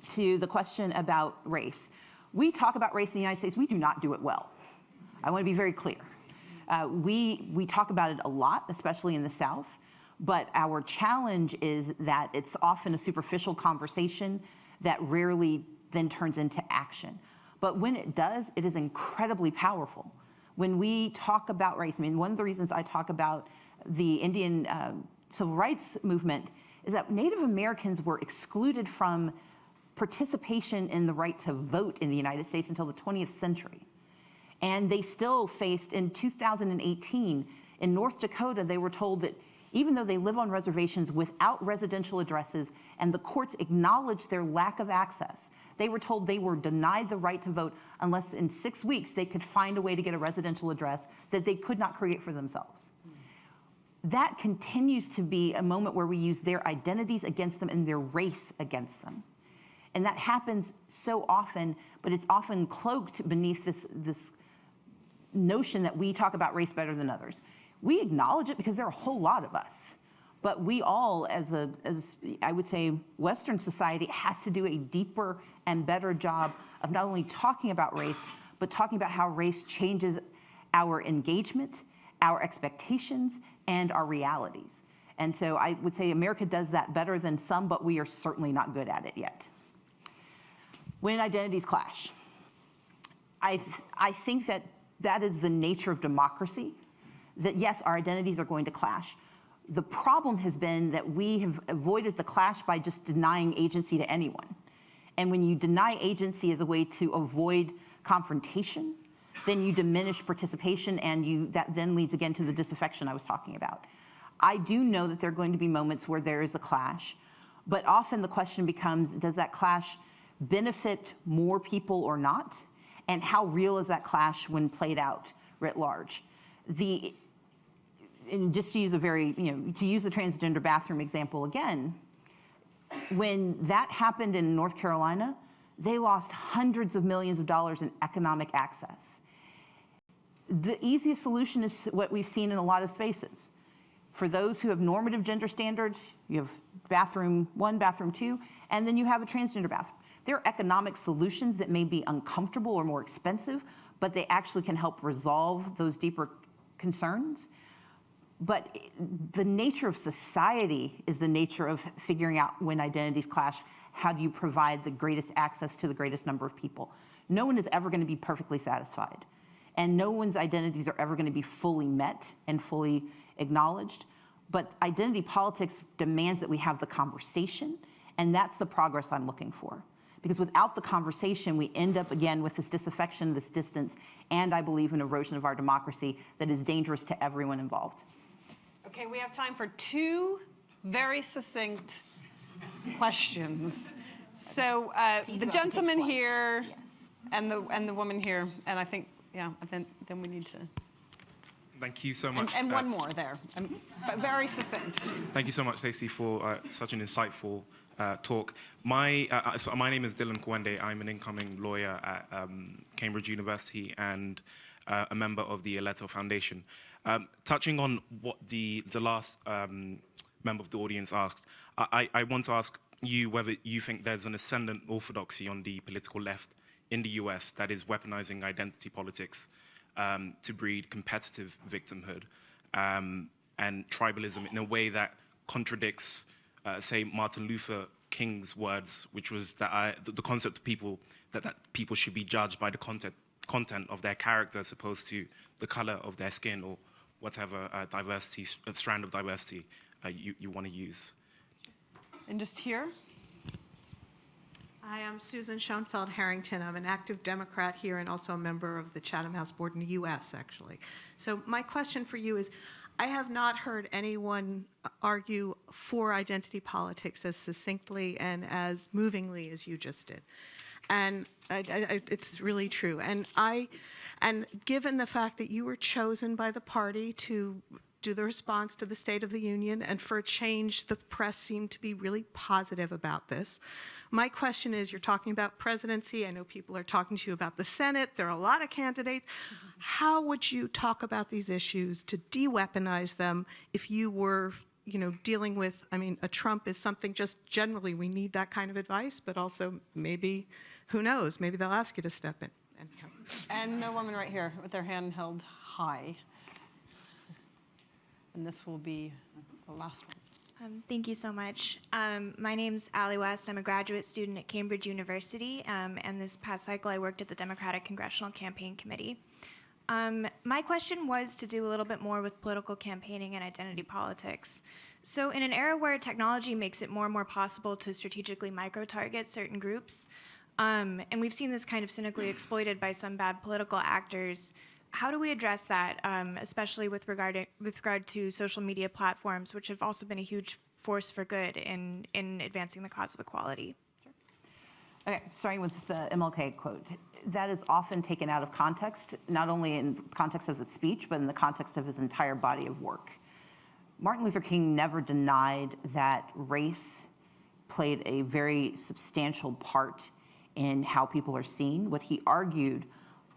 To the question about race. We talk about race in the United States. We do not do it well. I want to be very clear. We talk about it a lot, especially in the South, but our challenge is that it's often a superficial conversation that rarely then turns into action. But when it does, it is incredibly powerful. When we talk about race, I mean, one of the reasons I talk about the Indian civil rights movement is that Native Americans were excluded from participation in the right to vote in the United States until the 20th century. And they still faced, in 2018, in North Dakota, they were told that even though they live on reservations without residential addresses and the courts acknowledged their lack of access, they were told they were denied the right to vote unless in 6 weeks they could find a way to get a residential address that they could not create for themselves. That continues to be a moment where we use their identities against them and their race against them. And that happens so often, but it's often cloaked beneath this notion that we talk about race better than others. We acknowledge it because there are a whole lot of us. But we all, as I would say, Western society, has to do a deeper and better job of not only talking about race, but talking about how race changes our engagement, our expectations, and our realities. And so I would say America does that better than some, but we are certainly not good at it yet. When identities clash, I think that is the nature of democracy, that yes, our identities are going to clash. The problem has been that we have avoided the clash by just denying agency to anyone. And when you deny agency as a way to avoid confrontation, then you diminish participation, and that then leads again to the disaffection I was talking about. I do know that there are going to be moments where there is a clash, but often the question becomes, does that clash benefit more people or not? And how real is that clash when played out writ large? And just to use to use the transgender bathroom example again, when that happened in North Carolina, they lost hundreds of millions of dollars in economic access. The easiest solution is what we've seen in a lot of spaces. For those who have normative gender standards, you have bathroom 1, bathroom 2, and then you have a transgender bathroom. There are economic solutions that may be uncomfortable or more expensive, but they actually can help resolve those deeper concerns. But the nature of society is the nature of figuring out when identities clash. How do you provide the greatest access to the greatest number of people? No one is ever going to be perfectly satisfied, and no one's identities are ever going to be fully met and fully acknowledged. But identity politics demands that we have the conversation, and that's the progress I'm looking for. Because without the conversation, we end up again with this disaffection, this distance, and I believe an erosion of our democracy that is dangerous to everyone involved. Okay, we have time for 2 very succinct questions. So the gentleman here, Yes. and the woman here, and I think, yeah, then we need to. Thank you so much. And one more there, but very succinct. Thank you so much, Stacey, for such an insightful talk. My name is Dylan Kwende. I'm an incoming lawyer at Cambridge University and a member of the Leto Foundation. Touching on what the last member of the audience asked, I want to ask you whether you think there's an ascendant orthodoxy on the political left in the US that is weaponizing identity politics to breed competitive victimhood and tribalism in a way that contradicts, say, Martin Luther King's words, which was that the concept of people, that people should be judged by the content of their character as opposed to the color of their skin or whatever strand of diversity you want to use. And just here. Hi, I'm Susan Schoenfeld Harrington. I'm an active Democrat here and also a member of the Chatham House Board in the US, actually. So my question for you is, I have not heard anyone argue for identity politics as succinctly and as movingly as you just did. And it's really true. And given the fact that you were chosen by the party to do the response to the State of the Union, and for a change, the press seemed to be really positive about this. My question is, you're talking about presidency. I know people are talking to you about the Senate. There are a lot of candidates. How would you talk about these issues to de-weaponize them if you were, dealing with, a Trump is something just generally, we need that kind of advice, but also maybe, who knows, maybe they'll ask you to step in. And the woman right here with their hand held high. And this will be the last one. Thank you so much. My name's Allie West. I'm a graduate student at Cambridge University, and this past cycle I worked at the Democratic Congressional Campaign Committee. My question was to do a little bit more with political campaigning and identity politics. So in an era where technology makes it more and more possible to strategically micro-target certain groups, and we've seen this kind of cynically exploited by some bad political actors, how do we address that, especially with regard to social media platforms, which have also been a huge force for good in advancing the cause of equality? Okay, starting with the Mlk quote. That is often taken out of context, not only in context of the speech, but in the context of his entire body of work. Martin Luther King never denied that race played a very substantial part in how people are seen. What he argued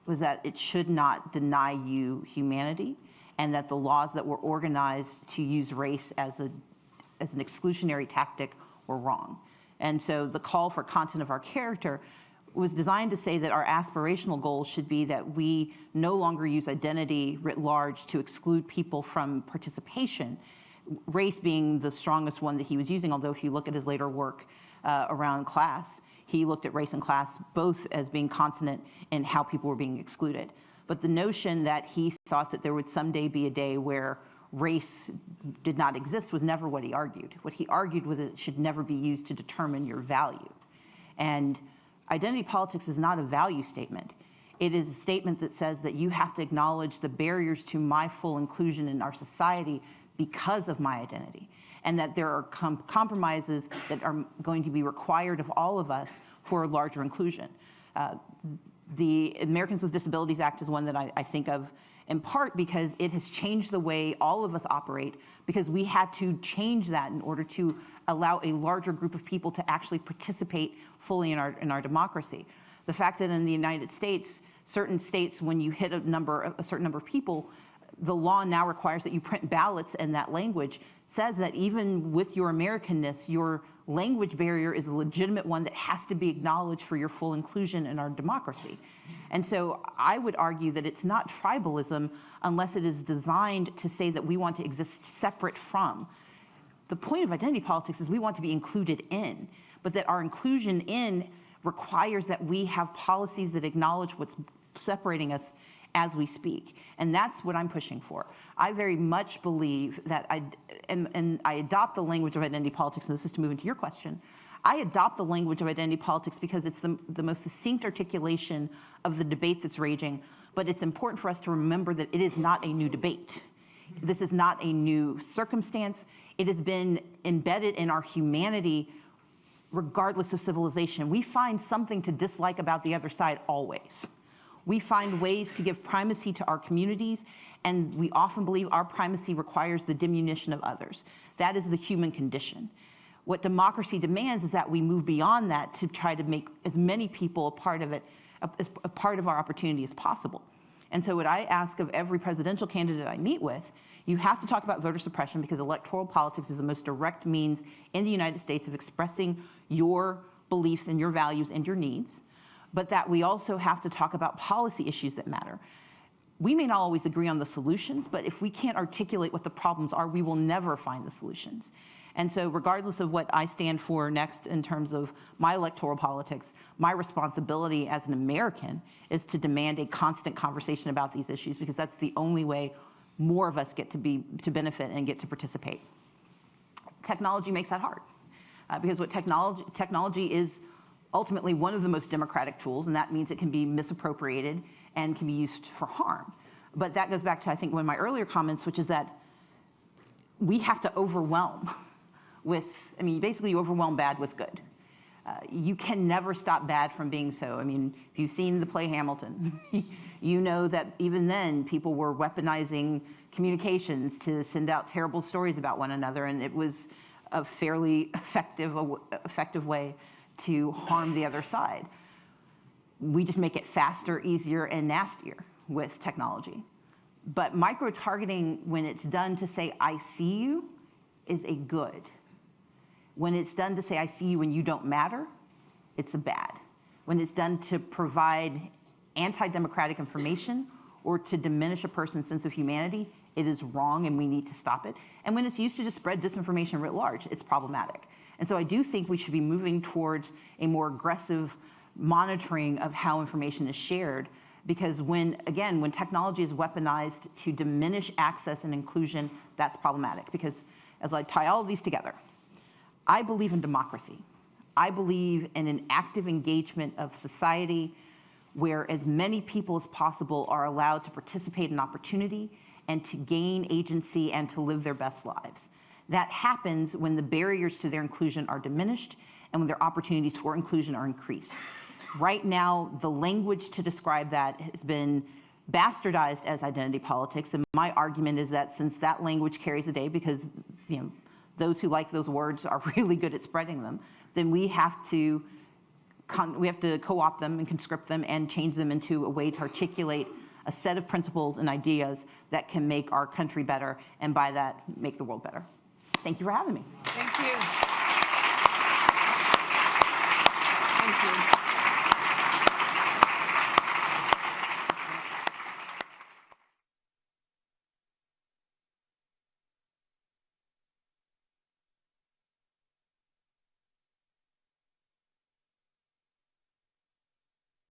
was that it should not deny you humanity, and that the laws that were organized to use race as an exclusionary tactic were wrong. And so the call for content of our character was designed to say that our aspirational goal should be that we no longer use identity writ large to exclude people from participation, race being the strongest one that he was using, although if you look at his later work around class, he looked at race and class both as being consonant in how people were being excluded. But the notion that he thought that there would someday be a day where race did not exist was never what he argued. What he argued was that it should never be used to determine your value. And identity politics is not a value statement. It is a statement that says that you have to acknowledge the barriers to my full inclusion in our society because of my identity, and that there are compromises that are going to be required of all of us for larger inclusion. The Americans with Disabilities Act is one that I think of in part because it has changed the way all of us operate, because we had to change that in order to allow a larger group of people to actually participate fully in our democracy. The fact that in the United States, certain states, when you hit a certain number of people, the law now requires that you print ballots in that language, says that even with your Americanness, your language barrier is a legitimate one that has to be acknowledged for your full inclusion in our democracy. And so I would argue that it's not tribalism unless it is designed to say that we want to exist separate from. The point of identity politics is we want to be included in, but that our inclusion in requires that we have policies that acknowledge what's separating us as we speak. And that's what I'm pushing for. I very much believe that I adopt the language of identity politics, and this is to move into your question. I adopt the language of identity politics because it's the most succinct articulation of the debate that's raging, but it's important for us to remember that it is not a new debate. This is not a new circumstance. It has been embedded in our humanity regardless of civilization. We find something to dislike about the other side always. We find ways to give primacy to our communities, and we often believe our primacy requires the diminution of others. That is the human condition. What democracy demands is that we move beyond that to try to make as many people a part of it, as a part of our opportunity as possible. And so what I ask of every presidential candidate I meet with, you have to talk about voter suppression because electoral politics is the most direct means in the United States of expressing your beliefs and your values and your needs, but that we also have to talk about policy issues that matter. We may not always agree on the solutions, but if we can't articulate what the problems are, we will never find the solutions. And so regardless of what I stand for next in terms of my electoral politics, my responsibility as an American is to demand a constant conversation about these issues, because that's the only way more of us get to benefit and get to participate. Technology makes that hard, because what technology is ultimately one of the most democratic tools, and that means it can be misappropriated and can be used for harm. But that goes back to, I think, one of my earlier comments, which is that we have to overwhelm with, basically you overwhelm bad with good. You can never stop bad from being so. If you've seen the play Hamilton, you know that even then people were weaponizing communications to send out terrible stories about one another, and it was a fairly effective way to harm the other side. We just make it faster, easier, and nastier with technology. But micro-targeting, when it's done to say, I see you, is a good. When it's done to say, I see you when you don't matter, it's a bad. When it's done to provide anti-democratic information or to diminish a person's sense of humanity, it is wrong and we need to stop it. And when it's used to just spread disinformation writ large, it's problematic. And so I do think we should be moving towards a more aggressive monitoring of how information is shared, because when technology is weaponized to diminish access and inclusion, that's problematic. Because as I tie all of these together, I believe in democracy. I believe in an active engagement of society where as many people as possible are allowed to participate in opportunity and to gain agency and to live their best lives. That happens when the barriers to their inclusion are diminished and when their opportunities for inclusion are increased. Right now, the language to describe that has been bastardized as identity politics, and my argument is that since that language carries the day, because those who like those words are really good at spreading them, then we have to co-opt them and conscript them and change them into a way to articulate a set of principles and ideas that can make our country better, and by that, make the world better. Thank you for having me. Thank you. Thank you.